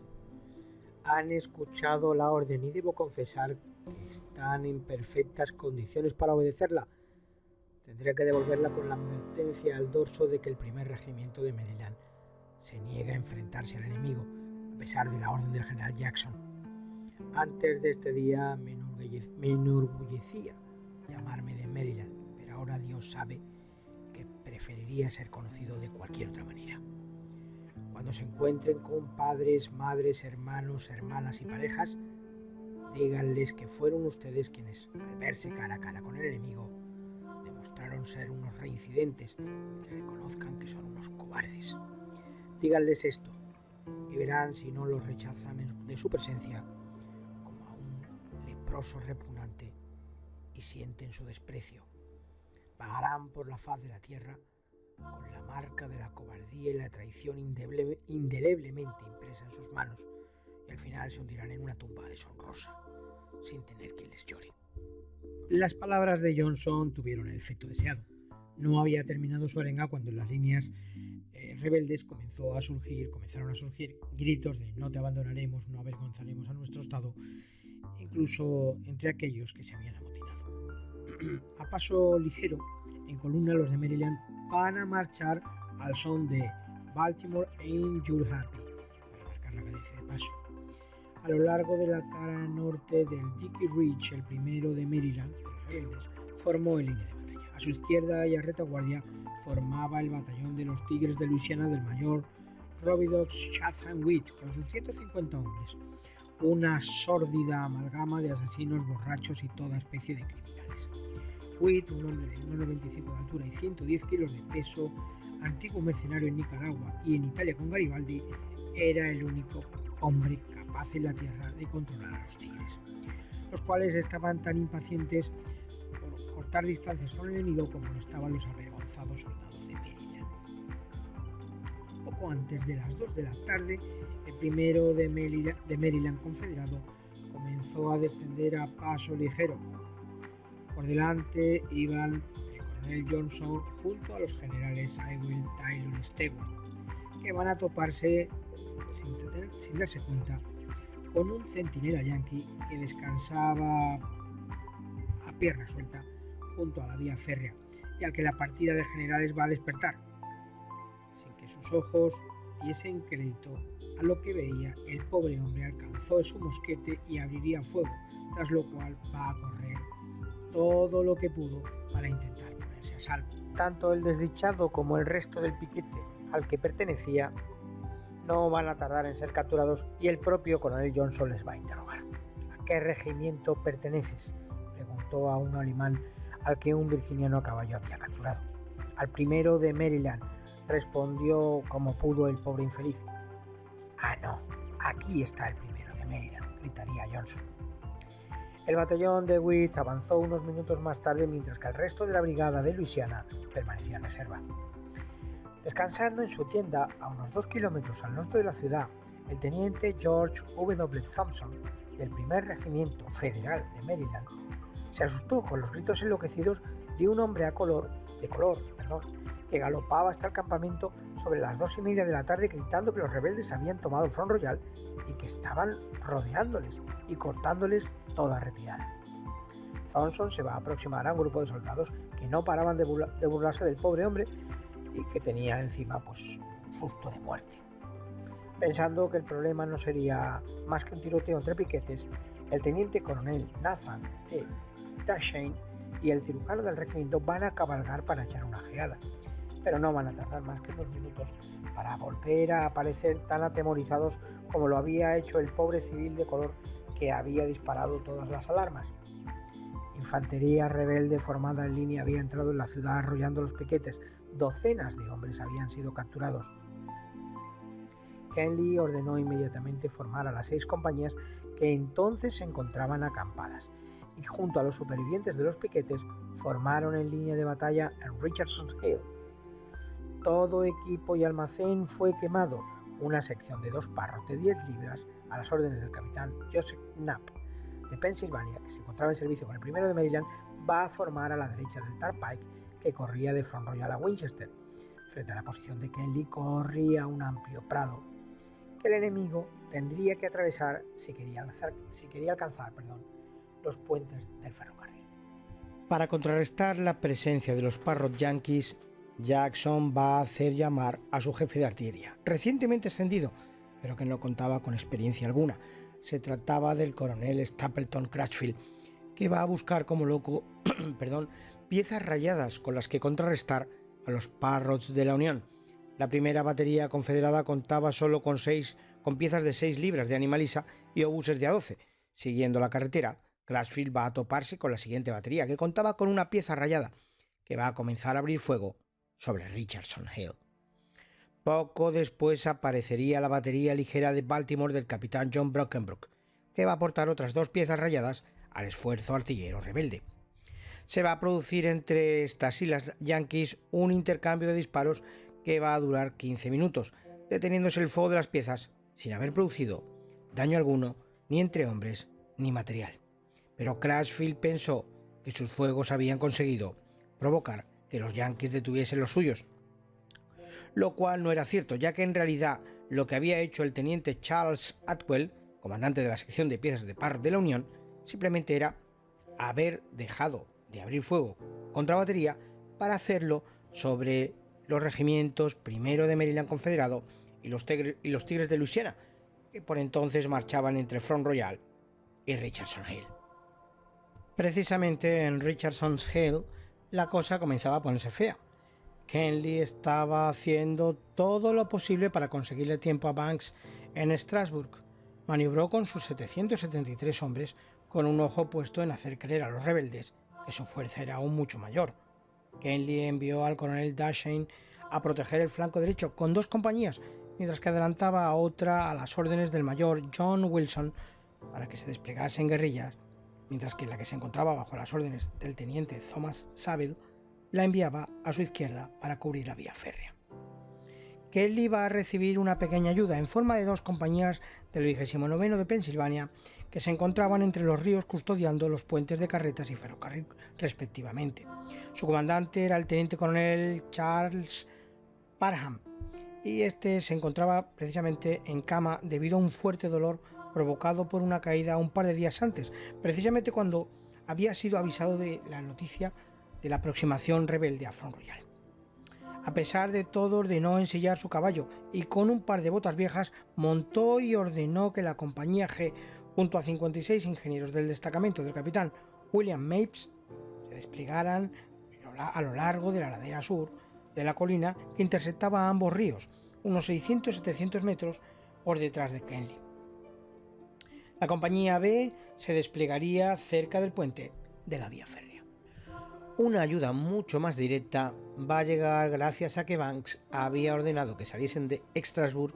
Han escuchado la orden y debo confesar que están en perfectas condiciones para obedecerla. Tendré que devolverla con la advertencia al dorso de que el primer regimiento de Maryland se niega a enfrentarse al enemigo, a pesar de la orden del general Jackson. Antes de este día me enorgullecía llamarme de Maryland, pero ahora Dios sabe que preferiría ser conocido de cualquier otra manera. Cuando se encuentren con padres, madres, hermanos, hermanas y parejas, díganles que fueron ustedes quienes, al verse cara a cara con el enemigo, demostraron ser unos reincidentes y reconozcan que son unos cobardes. Díganles esto y verán si no los rechazan de su presencia como a un leproso repugnante y sienten su desprecio. Vagarán por la faz de la tierra con la marca de la cobardía y la traición indeleblemente impresa en sus manos y al final se hundirán en una tumba deshonrosa sin tener quien les llore. Las palabras de Johnson tuvieron el efecto deseado. No había terminado su arenga cuando en las líneas rebeldes comenzaron a surgir gritos de no te abandonaremos, no avergonzaremos a nuestro estado, incluso entre aquellos que se habían amotinado. A paso ligero, en columna, los de Maryland van a marchar al son de Baltimore Ain't You Happy, para marcar la cadencia de paso. A lo largo de la cara norte del Dickey Ridge, el primero de Maryland, los rebeldes, formó en línea de batalla. A su izquierda y a retaguardia formaba el batallón de los Tigres de Luisiana del mayor Robidoux Chatham Witt, con sus 150 hombres, una sórdida amalgama de asesinos, borrachos y toda especie de criminales. Witt, un hombre de 1,95 de altura y 110 kilos de peso, antiguo mercenario en Nicaragua y en Italia con Garibaldi, era el único hombre capaz en la tierra de controlar a los tigres, los cuales estaban tan impacientes por cortar distancias con el enemigo como lo estaban los avergonzados soldados de Maryland. Poco antes de las 2 de la tarde, el primero de Maryland confederado comenzó a descender a paso ligero. Por delante iban el coronel Johnson junto a los generales Ewell, Taylor y Stewart, que van a toparse sin darse cuenta con un centinela yanqui que descansaba a pierna suelta junto a la vía férrea y al que la partida de generales va a despertar. Sin que sus ojos diesen crédito a lo que veía, el pobre hombre alcanzó su mosquete y abriría fuego, tras lo cual va a correr todo lo que pudo para intentar ponerse a salvo. Tanto el desdichado como el resto del piquete al que pertenecía no van a tardar en ser capturados y el propio coronel Johnson les va a interrogar. ¿A qué regimiento perteneces?, preguntó a un alemán al que un virginiano a caballo había capturado. Al primero de Maryland, respondió como pudo el pobre infeliz. Ah, no, aquí está el primero de Maryland, gritaría Johnson. El batallón de Witt avanzó unos minutos más tarde mientras que el resto de la brigada de Luisiana permanecía en reserva. Descansando en su tienda a unos 2 kilómetros al norte de la ciudad, el teniente George W. Thompson, del primer regimiento federal de Maryland, se asustó con los gritos enloquecidos de un hombre de color, que galopaba hasta el campamento sobre las 2:30 de la tarde gritando que los rebeldes habían tomado el Front Royal y que estaban rodeándoles y cortándoles toda retirada. Thompson se va a aproximar a un grupo de soldados que no paraban de burlarse del pobre hombre y que tenía encima un susto de muerte. Pensando que el problema no sería más que un tiroteo entre piquetes, el teniente coronel Nathan T. Duchesne y el cirujano del regimiento van a cabalgar para echar una ojeada, pero no van a tardar más que 2 minutos para volver a aparecer tan atemorizados como lo había hecho el pobre civil de color que había disparado todas las alarmas. Infantería rebelde formada en línea había entrado en la ciudad arrollando los piquetes. Docenas de hombres habían sido capturados. Kenly ordenó inmediatamente formar a las 6 compañías que entonces se encontraban acampadas y junto a los supervivientes de los piquetes formaron en línea de batalla en Richardson Hill. Todo equipo y almacén fue quemado, una sección de 2 Parrott de 10 libras a las órdenes del capitán Joseph Knapp de Pensilvania, que se encontraba en servicio con el 1 de Maryland, va a formar a la derecha del Turnpike que corría de Front Royal a Winchester. Frente a la posición de Kenly corría un amplio prado que el enemigo tendría que atravesar si quería alcanzar los puentes del ferrocarril. Para contrarrestar la presencia de los Parrott yankees, Jackson va a hacer llamar a su jefe de artillería, recientemente ascendido, pero que no contaba con experiencia alguna. Se trataba del coronel Stapleton Crutchfield, que va a buscar como loco piezas rayadas con las que contrarrestar a los Parrotts de la Unión. La primera batería confederada contaba solo con piezas de 6 libras de animalisa y obuses de a 12. Siguiendo la carretera, Crutchfield va a toparse con la siguiente batería, que contaba con una pieza rayada, que va a comenzar a abrir fuego sobre Richardson Hill. Poco después aparecería la batería ligera de Baltimore del capitán John Brockenbrook, que va a aportar otras 2 piezas rayadas al esfuerzo artillero rebelde. Se va a producir entre estas y las yankees un intercambio de disparos que va a durar 15 minutos, deteniéndose el fuego de las piezas sin haber producido daño alguno ni entre hombres ni material. Pero Crutchfield pensó que sus fuegos habían conseguido provocar que los yankees detuviesen los suyos, lo cual no era cierto, ya que en realidad lo que había hecho el teniente Charles Atwell, comandante de la sección de piezas de Parrott de la Unión, simplemente era haber dejado de abrir fuego contra batería para hacerlo sobre los regimientos 1 de Maryland confederado y los Tigres de Luisiana, que por entonces marchaban entre Front Royal y Richardson Hill. Precisamente en Richardson Hill la cosa comenzaba a ponerse fea. Kenly estaba haciendo todo lo posible para conseguirle tiempo a Banks en Strasburg. Maniobró con sus 773 hombres con un ojo puesto en hacer creer a los rebeldes que su fuerza era aún mucho mayor. Kenly envió al coronel Duchesne a proteger el flanco derecho con 2 compañías, mientras que adelantaba a otra a las órdenes del mayor John Wilson para que se desplegase en guerrillas, mientras que la que se encontraba bajo las órdenes del teniente Thomas Saville la enviaba a su izquierda para cubrir la vía férrea. Kenly va a recibir una pequeña ayuda en forma de 2 compañías del 29º de Pensilvania que se encontraban entre los ríos custodiando los puentes de carretas y ferrocarril respectivamente. Su comandante era el teniente coronel Charles Parham, y este se encontraba precisamente en cama debido a un fuerte dolor provocado por una caída un par de días antes, precisamente cuando había sido avisado de la noticia de la aproximación rebelde a Front Royal. A pesar de todo, ordenó ensillar su caballo y con un par de botas viejas montó y ordenó que la compañía G, junto a 56 ingenieros del destacamento del capitán William Mapes, se desplegaran a lo largo de la ladera sur de la colina que interceptaba ambos ríos, unos 600-700 metros por detrás de Kenly. La compañía B se desplegaría cerca del puente de la vía férrea. Una ayuda mucho más directa va a llegar gracias a que Banks había ordenado que saliesen de Strasburg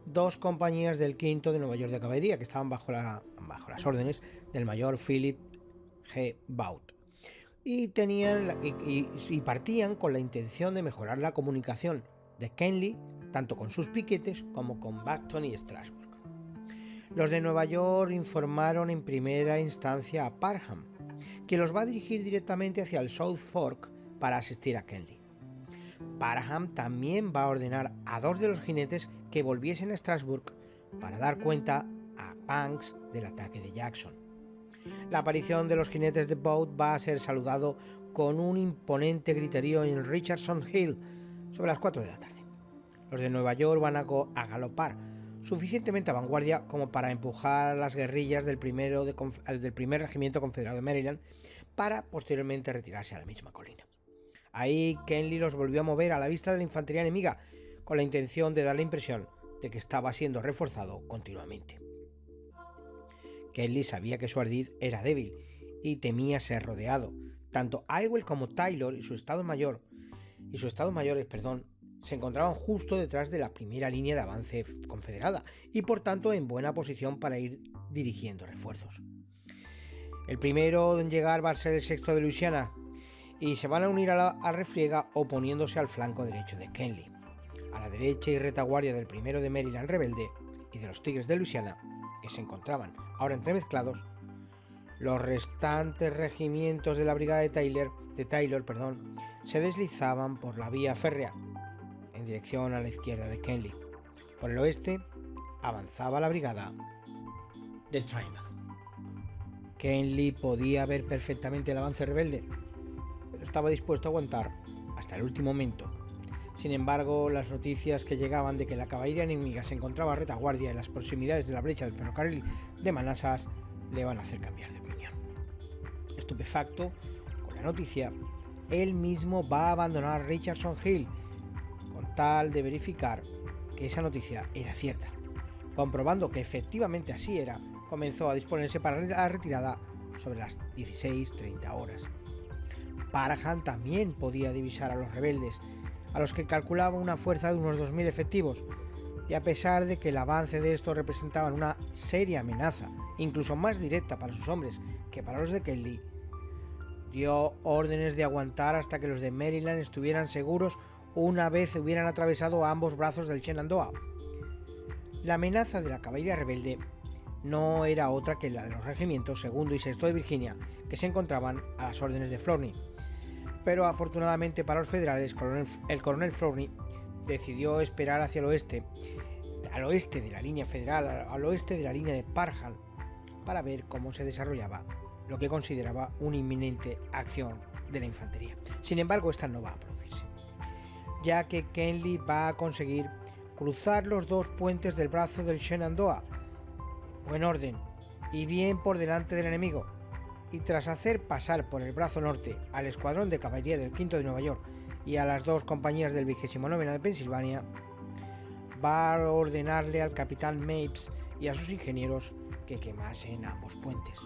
2 compañías del 5º de Nueva York de caballería que estaban bajo las órdenes del mayor Philip G. Vaught y partían con la intención de mejorar la comunicación de Kenly tanto con sus piquetes como con Bacton y Strasburg. Los de Nueva York informaron en primera instancia a Parham, que los va a dirigir directamente hacia el South Fork para asistir a Kenly. Parham también va a ordenar a 2 de los jinetes que volviesen a Strasburg para dar cuenta a Banks del ataque de Jackson. La aparición de los jinetes de Vaught va a ser saludado con un imponente griterío en Richardson Hill sobre las 4 de la tarde. Los de Nueva York van a galopar suficientemente a vanguardia como para empujar las guerrillas del primer regimiento confederado de Maryland para posteriormente retirarse a la misma colina. Ahí Kenly los volvió a mover a la vista de la infantería enemiga con la intención de dar la impresión de que estaba siendo reforzado continuamente. Kenly sabía que su ardid era débil y temía ser rodeado. Tanto Ewell como Taylor y sus estados mayores se encontraban justo detrás de la primera línea de avance confederada y por tanto en buena posición para ir dirigiendo refuerzos. El primero en llegar va a ser el 6º de Luisiana y se van a unir a la refriega oponiéndose al flanco derecho de Kenly. a la derecha y retaguardia del 1º de Maryland rebelde y de los Tigres de Luisiana, que se encontraban ahora entremezclados, los restantes regimientos de la brigada de Taylor, se deslizaban por la vía férrea en dirección a la izquierda de Kenly. Por el oeste avanzaba la brigada de Trimble. Kenly podía ver perfectamente el avance rebelde, pero estaba dispuesto a aguantar hasta el último momento. Sin embargo, las noticias que llegaban de que la caballería enemiga se encontraba a retaguardia en las proximidades de la brecha del ferrocarril de Manassas le van a hacer cambiar de opinión. Estupefacto con la noticia, él mismo va a abandonar Richardson Hill con tal de verificar que esa noticia era cierta. Comprobando que efectivamente así era, comenzó a disponerse para la retirada sobre las 16:30 horas. Parham también podía divisar a los rebeldes, a los que calculaba una fuerza de unos 2.000 efectivos, y a pesar de que el avance de estos representaban una seria amenaza, incluso más directa para sus hombres que para los de Kenly, dio órdenes de aguantar hasta que los de Maryland estuvieran seguros una vez hubieran atravesado ambos brazos del Shenandoah. La amenaza de la caballería rebelde no era otra que la de los regimientos 2º y 6º de Virginia, que se encontraban a las órdenes de Flourney. Pero afortunadamente para los federales, el coronel Flourney decidió esperar hacia el oeste, al oeste de la línea federal, al oeste de la línea de Parham, para ver cómo se desarrollaba lo que consideraba una inminente acción de la infantería. Sin embargo, esta no va a producirse, ya que Kenly va a conseguir cruzar los dos puentes del brazo del Shenandoah en buen orden y bien por delante del enemigo, y tras hacer pasar por el brazo norte al escuadrón de caballería del 5º de Nueva York y a las 2 compañías del 29º de Pensilvania, va a ordenarle al capitán Mapes y a sus ingenieros que quemasen ambos puentes.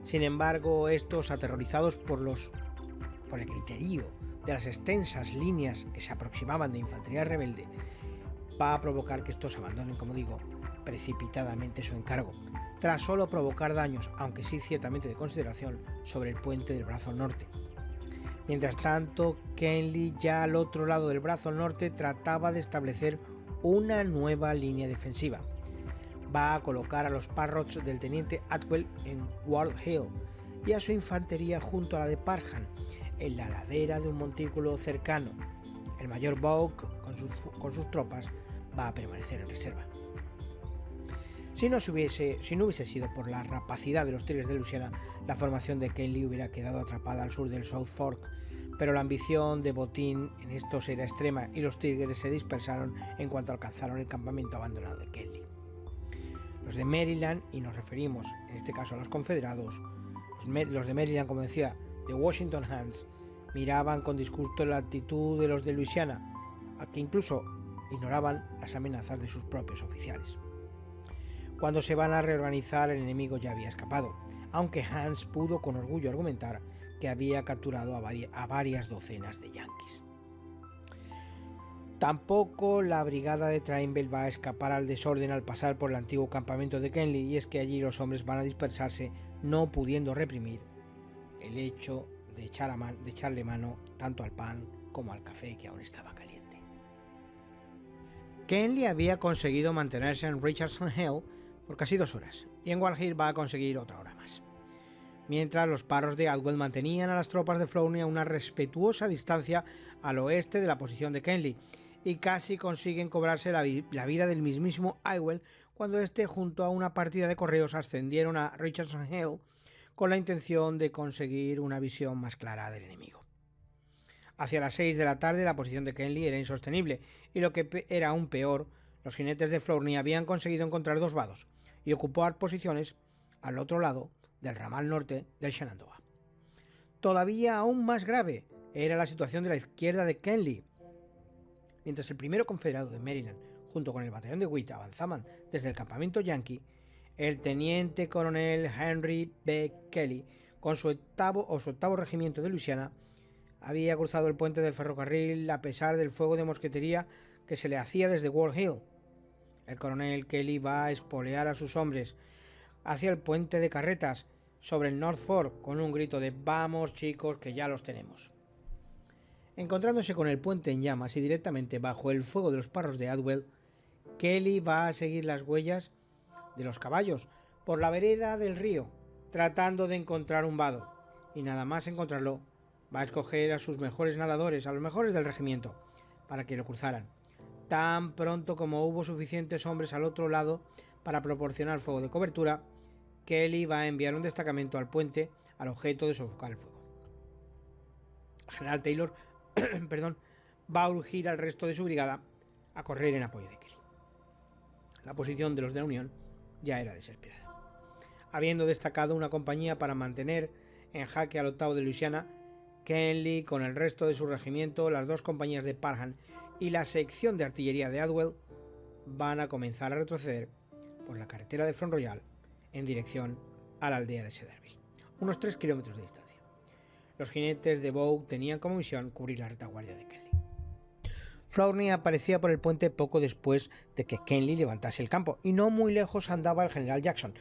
Sin embargo, estos, aterrorizados por el griterío de las extensas líneas que se aproximaban de infantería rebelde, va a provocar que estos abandonen, como digo, precipitadamente su encargo, tras solo provocar daños, aunque sí ciertamente de consideración, sobre el puente del brazo norte. Mientras tanto, Kenly, ya al otro lado del brazo norte, trataba de establecer una nueva línea defensiva. Va a colocar a los Parrots del teniente Atwell en Wall Hill y a su infantería junto a la de Parham, en la ladera de un montículo cercano. El mayor Bogue, con sus tropas, va a permanecer en reserva. Si no hubiese sido por la rapacidad de los Tigres de Luisiana, la formación de Kenly hubiera quedado atrapada al sur del South Fork, pero la ambición de botín en estos era extrema y los Tigres se dispersaron en cuanto alcanzaron el campamento abandonado de Kenly. Los de Maryland, y nos referimos en este caso a los confederados, los de Maryland, como decía, de Washington Hans, miraban con disgusto la actitud de los de Luisiana, a que incluso ignoraban las amenazas de sus propios oficiales. Cuando se van a reorganizar, el enemigo ya había escapado, aunque Hans pudo con orgullo argumentar que había capturado a varias docenas de yanquis. Tampoco la brigada de Trimble va a escapar al desorden al pasar por el antiguo campamento de Kenly, y es que allí los hombres van a dispersarse, no pudiendo reprimir el hecho de echarle mano tanto al pan como al café, que aún estaba caliente. Kenly había conseguido mantenerse en Richardson Hill por casi 2 horas, y en Wall Hill va a conseguir otra hora más, mientras los Parrots de Atwell mantenían a las tropas de Flourney a una respetuosa distancia al oeste de la posición de Kenly, y casi consiguen cobrarse la vida del mismísimo Atwell cuando este, junto a una partida de correos, ascendieron a Richardson Hill con la intención de conseguir una visión más clara del enemigo. Hacia las 6 de la tarde la posición de Kenly era insostenible, y lo que era aún peor, los jinetes de Flourney habían conseguido encontrar 2 vados y ocupar posiciones al otro lado del ramal norte del Shenandoah. Todavía aún más grave era la situación de la izquierda de Kenly. Mientras el 1º confederado de Maryland, junto con el batallón de Witt, avanzaban desde el campamento yankee, el teniente coronel Henry B. Kelly, con su octavo regimiento de Luisiana, había cruzado el puente del ferrocarril a pesar del fuego de mosquetería que se le hacía desde Wall Hill. El coronel Kelly va a espolear a sus hombres hacia el puente de carretas sobre el North Fork con un grito de «¡Vamos, chicos, que ya los tenemos!». Encontrándose con el puente en llamas y directamente bajo el fuego de los parros de Adwell, Kelly va a seguir las huellas de los caballos por la vereda del río, tratando de encontrar un vado, y nada más encontrarlo, va a escoger a sus mejores nadadores, a los mejores del regimiento, para que lo cruzaran. Tan pronto como hubo suficientes hombres al otro lado para proporcionar fuego de cobertura, Kelly va a enviar un destacamento al puente al objeto de sofocar el fuego. El general Taylor va a urgir al resto de su brigada a correr en apoyo de Kelly. La posición de los de la Unión ya era desesperada. Habiendo destacado una compañía para mantener en jaque al octavo de Luisiana, Kenly, con el resto de su regimiento, las dos compañías de Parham y la sección de artillería de Adwell, van a comenzar a retroceder por la carretera de Front Royal en dirección a la aldea de Cedarville, unos 3 kilómetros de distancia. Los jinetes de Bogue tenían como misión cubrir la retaguardia de Kenly. Flourney aparecía por el puente poco después de que Kenly levantase el campo, y no muy lejos andaba el general Jackson,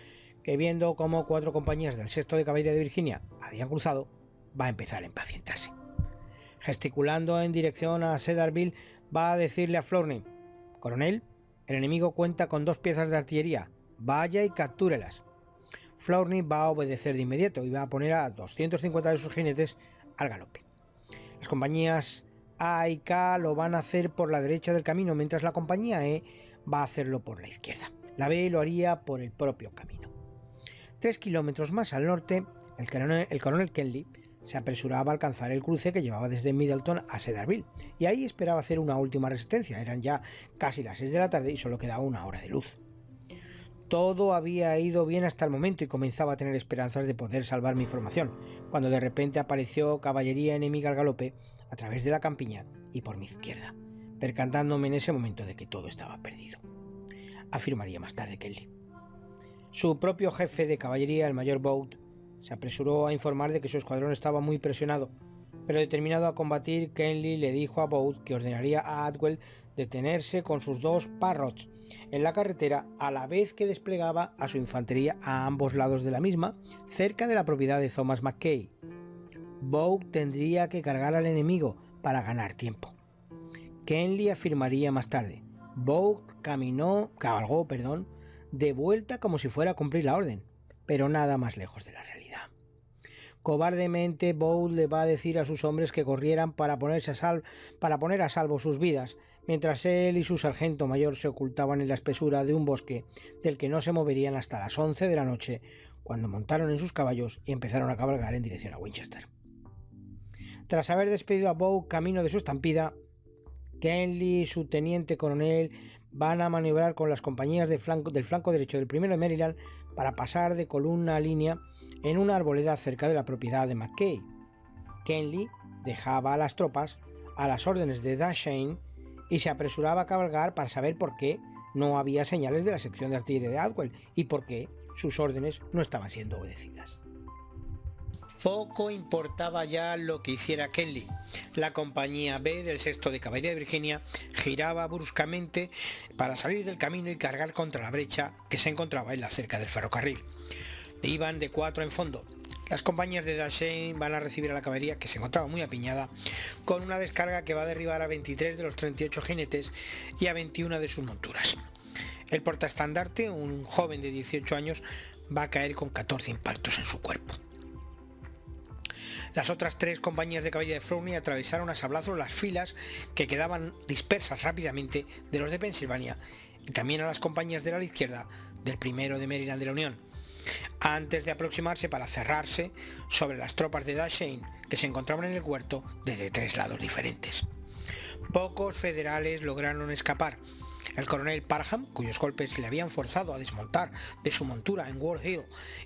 que viendo cómo 4 compañías del 6º de Caballería de Virginia habían cruzado, va a empezar a impacientarse. Gesticulando en dirección a Cedarville, va a decirle a Flourney: «Coronel, el enemigo cuenta con 2 piezas de artillería, vaya y captúrelas». Flourney va a obedecer de inmediato y va a poner a 250 de sus jinetes al galope. Las compañías A y K lo van a hacer por la derecha del camino, mientras la compañía E va a hacerlo por la izquierda. La B lo haría por el propio camino. 3 kilómetros más al norte, el coronel Kenly se apresuraba a alcanzar el cruce que llevaba desde Middleton a Cedarville, y ahí esperaba hacer una última resistencia. Eran ya casi las 6 de la tarde y solo quedaba una hora de luz. Todo había ido bien hasta el momento y comenzaba a tener esperanzas de poder salvar mi formación, cuando de repente apareció caballería enemiga al galope a través de la campiña y por mi izquierda, percatándome en ese momento de que todo estaba perdido, afirmaría más tarde Kenly. Su propio jefe de caballería, el mayor Boud, se apresuró a informar de que su escuadrón estaba muy presionado, pero determinado a combatir, Kenly le dijo a Boud que ordenaría a Adwell detenerse con sus 2 parrots en la carretera a la vez que desplegaba a su infantería a ambos lados de la misma, cerca de la propiedad de Thomas Mackay. Boud tendría que cargar al enemigo para ganar tiempo. Kenly afirmaría más tarde: Boud cabalgó de vuelta como si fuera a cumplir la orden, pero nada más lejos de la realidad. Cobardemente, Boud le va a decir a sus hombres que corrieran para poner a salvo sus vidas, mientras él y su sargento mayor se ocultaban en la espesura de un bosque del que no se moverían hasta las 11 de la noche, cuando montaron en sus caballos y empezaron a cabalgar en dirección a Winchester. Tras haber despedido a Boud camino de su estampida, Kenly y su teniente coronel van a maniobrar con las compañías del flanco derecho del 1º de Maryland para pasar de columna a línea en una arboleda cerca de la propiedad de Mackay. Kenly dejaba a las tropas a las órdenes de D'Artagnan y se apresuraba a cabalgar para saber por qué no había señales de la sección de artillería de Adwell y por qué sus órdenes no estaban siendo obedecidas. Poco importaba ya lo que hiciera Kenly. La compañía B del 6º de Caballería de Virginia giraba bruscamente para salir del camino y cargar contra la brecha que se encontraba en la cerca del ferrocarril. Iban de 4 en fondo. Las compañías de D'Artagnan van a recibir a la caballería, que se encontraba muy apiñada, con una descarga que va a derribar a 23 de los 38 jinetes y a 21 de sus monturas. El portaestandarte, un joven de 18 años, va a caer con 14 impactos en su cuerpo. Las otras 3 compañías de caballería de Flourney atravesaron a sablazos las filas que quedaban dispersas rápidamente de los de Pensilvania y también a las compañías de la izquierda del 1º de Maryland de la Unión, antes de aproximarse para cerrarse sobre las tropas de D'Artagnan que se encontraban en el huerto desde 3 lados diferentes. Pocos federales lograron escapar. El coronel Parham, cuyos golpes le habían forzado a desmontar de su montura en Ward Hill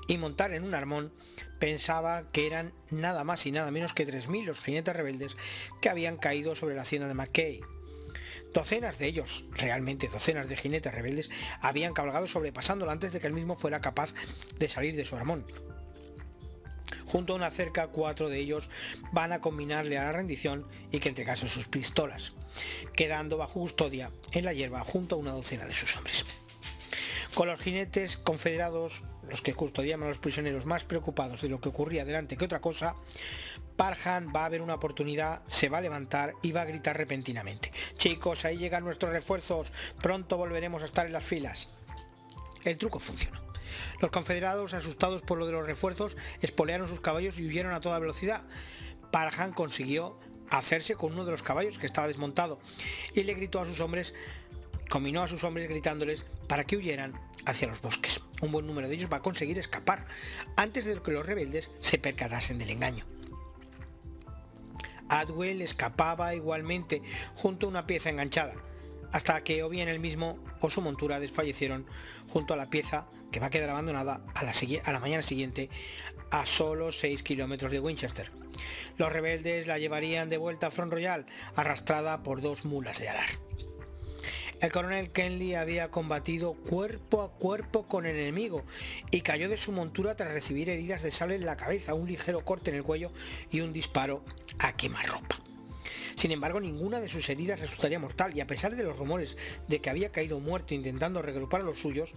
y montar en un armón, pensaba que eran nada más y nada menos que 3.000 los jinetes rebeldes que habían caído sobre la hacienda de Mackay. Docenas de ellos, realmente docenas de jinetes rebeldes, habían cabalgado sobrepasándolo antes de que él mismo fuera capaz de salir de su armón. Junto a una cerca, 4 de ellos van a combinarle a la rendición y que entregase sus pistolas, quedando bajo custodia en la hierba junto a una docena de sus hombres. Con los jinetes confederados, los que custodiaban a los prisioneros, más preocupados de lo que ocurría delante que otra cosa, Parham va a ver una oportunidad, se va a levantar y va a gritar repentinamente: chicos, ahí llegan nuestros refuerzos, pronto volveremos a estar en las filas. El truco funcionó. Los confederados, asustados por lo de los refuerzos, espolearon sus caballos y huyeron a toda velocidad. Parham consiguió hacerse con uno de los caballos que estaba desmontado y le gritó a sus hombres, combinó a sus hombres gritándoles para que huyeran hacia los bosques. Un buen número de ellos va a conseguir escapar antes de que los rebeldes se percatasen del engaño. Atwell escapaba igualmente junto a una pieza enganchada, hasta que o bien él mismo o su montura desfallecieron junto a la pieza, que va a quedar abandonada a la mañana siguiente a solo 6 kilómetros de Winchester. Los rebeldes la llevarían de vuelta a Front Royal, arrastrada por 2 mulas de arar. El coronel Kenly había combatido cuerpo a cuerpo con el enemigo y cayó de su montura tras recibir heridas de sable en la cabeza, un ligero corte en el cuello y un disparo a quemarropa. Sin embargo, ninguna de sus heridas resultaría mortal, y a pesar de los rumores de que había caído muerto intentando reagrupar a los suyos,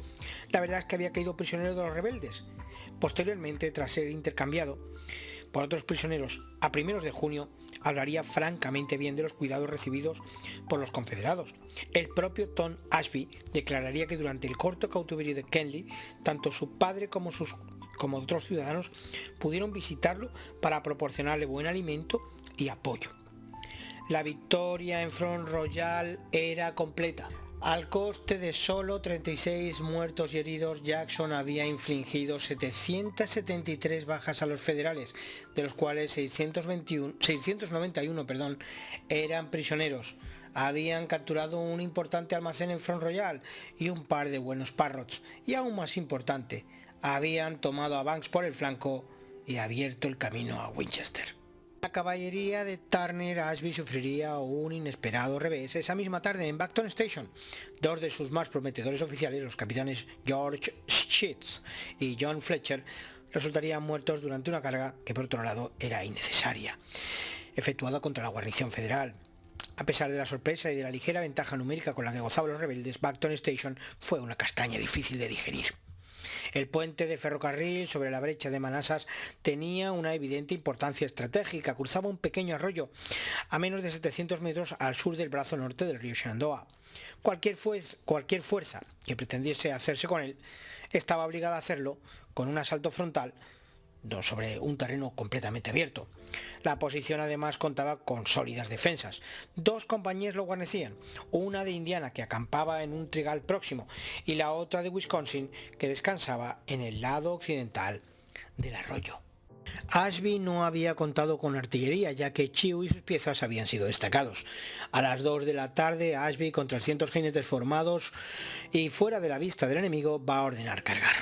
la verdad es que había caído prisionero de los rebeldes. Posteriormente, tras ser intercambiado por otros prisioneros a primeros de junio, hablaría francamente bien de los cuidados recibidos por los confederados. El propio Tom Ashby declararía que durante el corto cautiverio de Kenly, tanto su padre como otros ciudadanos pudieron visitarlo para proporcionarle buen alimento y apoyo. La victoria en Front Royal era completa. Al coste de solo 36 muertos y heridos, Jackson había infligido 773 bajas a los federales, de los cuales 691 eran prisioneros. Habían capturado un importante almacén en Front Royal y un par de buenos Parrots, y aún más importante, habían tomado a Banks por el flanco y abierto el camino a Winchester. La caballería de Turner Ashby sufriría un inesperado revés esa misma tarde en Buckton Station. 2 de sus más prometedores oficiales, los capitanes George Sheets y John Fletcher, resultarían muertos durante una carga que, por otro lado, era innecesaria, efectuada contra la guarnición federal. A pesar de la sorpresa y de la ligera ventaja numérica con la que gozaban los rebeldes, Buckton Station fue una castaña difícil de digerir. El puente de ferrocarril sobre la brecha de Manassas tenía una evidente importancia estratégica. Cruzaba un pequeño arroyo a menos de 700 metros al sur del brazo norte del río Shenandoah. Cualquier fuerza que pretendiese hacerse con él estaba obligada a hacerlo con un asalto frontal sobre un terreno completamente abierto. La posición además contaba con sólidas defensas. 2 compañías lo guarnecían, una de Indiana, que acampaba en un trigal próximo, y la otra de Wisconsin, que descansaba en el lado occidental del arroyo. Ashby no había contado con artillería, ya que Chew y sus piezas habían sido destacados. A las 2 de la tarde, Ashby, con 300 jinetes formados y fuera de la vista del enemigo, va a ordenar cargar.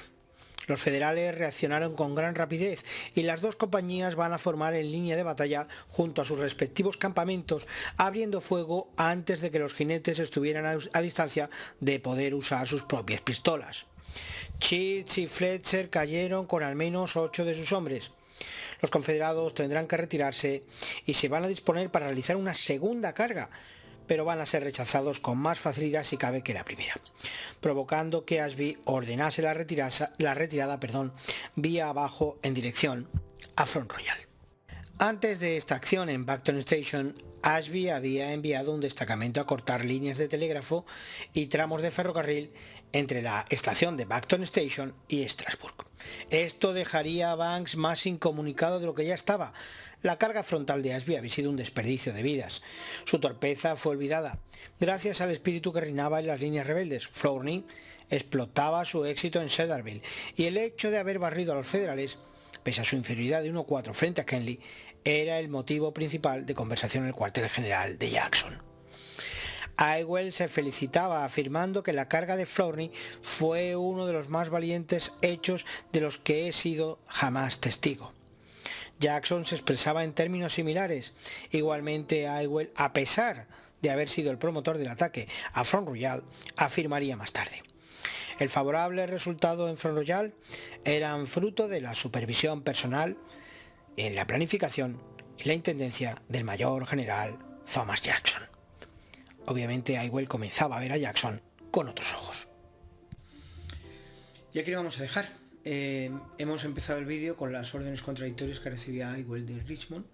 Los federales reaccionaron con gran rapidez y las 2 compañías van a formar en línea de batalla junto a sus respectivos campamentos, abriendo fuego antes de que los jinetes estuvieran a distancia de poder usar sus propias pistolas. Sheets y Fletcher cayeron con al menos 8 de sus hombres. Los confederados tendrán que retirarse y se van a disponer para realizar una segunda carga, pero van a ser rechazados con más facilidad si cabe que la primera, provocando que Ashby ordenase la retirada vía abajo en dirección a Front Royal. Antes de esta acción en Buckton Station, Ashby había enviado un destacamento a cortar líneas de telégrafo y tramos de ferrocarril entre la estación de Buckton Station y Strasburg. Esto dejaría a Banks más incomunicado de lo que ya estaba. La carga frontal de Ashby había sido un desperdicio de vidas. Su torpeza fue olvidada, gracias al espíritu que reinaba en las líneas rebeldes. Flournoy explotaba su éxito en Cedarville, y el hecho de haber barrido a los federales, pese a su inferioridad de 1-4 frente a Kenly, era el motivo principal de conversación en el cuartel general de Jackson. Ewell se felicitaba, afirmando que la carga de Flournoy fue uno de los más valientes hechos de los que he sido jamás testigo. Jackson se expresaba en términos similares. Igualmente, Ewell, a pesar de haber sido el promotor del ataque a Front Royal, afirmaría más tarde: el favorable resultado en Front Royal eran fruto de la supervisión personal en la planificación y la intendencia del mayor general Thomas Jackson. Obviamente, Ewell comenzaba a ver a Jackson con otros ojos. Y aquí lo vamos a dejar. Hemos empezado el vídeo con las órdenes contradictorias que recibía Iwell de Richmond,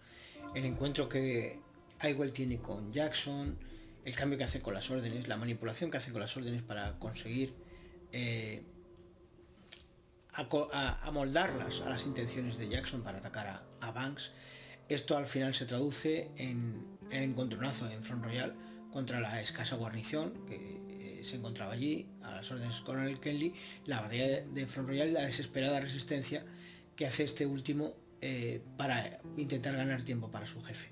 el encuentro que Iwell tiene con Jackson, el cambio que hace con las órdenes, la manipulación que hace con las órdenes para conseguir amoldarlas a las intenciones de Jackson para atacar a Banks. Esto al final se traduce en el encontronazo en Front Royal contra la escasa guarnición que se encontraba allí, a las órdenes de Colonel Kenly, la batalla de Front Royal, la desesperada resistencia que hace este último para intentar ganar tiempo para su jefe.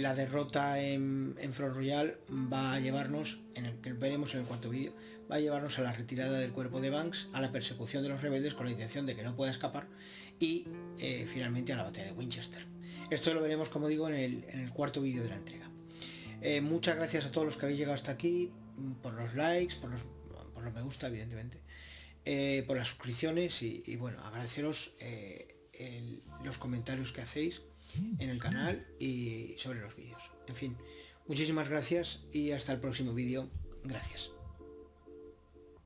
La derrota en Front Royal va a llevarnos, en el que veremos en el cuarto vídeo, va a llevarnos a la retirada del cuerpo de Banks, a la persecución de los rebeldes con la intención de que no pueda escapar y finalmente a la batalla de Winchester. Esto lo veremos, como digo, en el cuarto vídeo de la entrega. Muchas gracias a todos los que habéis llegado hasta aquí, por los likes, por los me gusta, evidentemente, por las suscripciones y bueno, agradeceros los comentarios que hacéis en el canal y sobre los vídeos. En fin, muchísimas gracias y hasta el próximo vídeo. Gracias.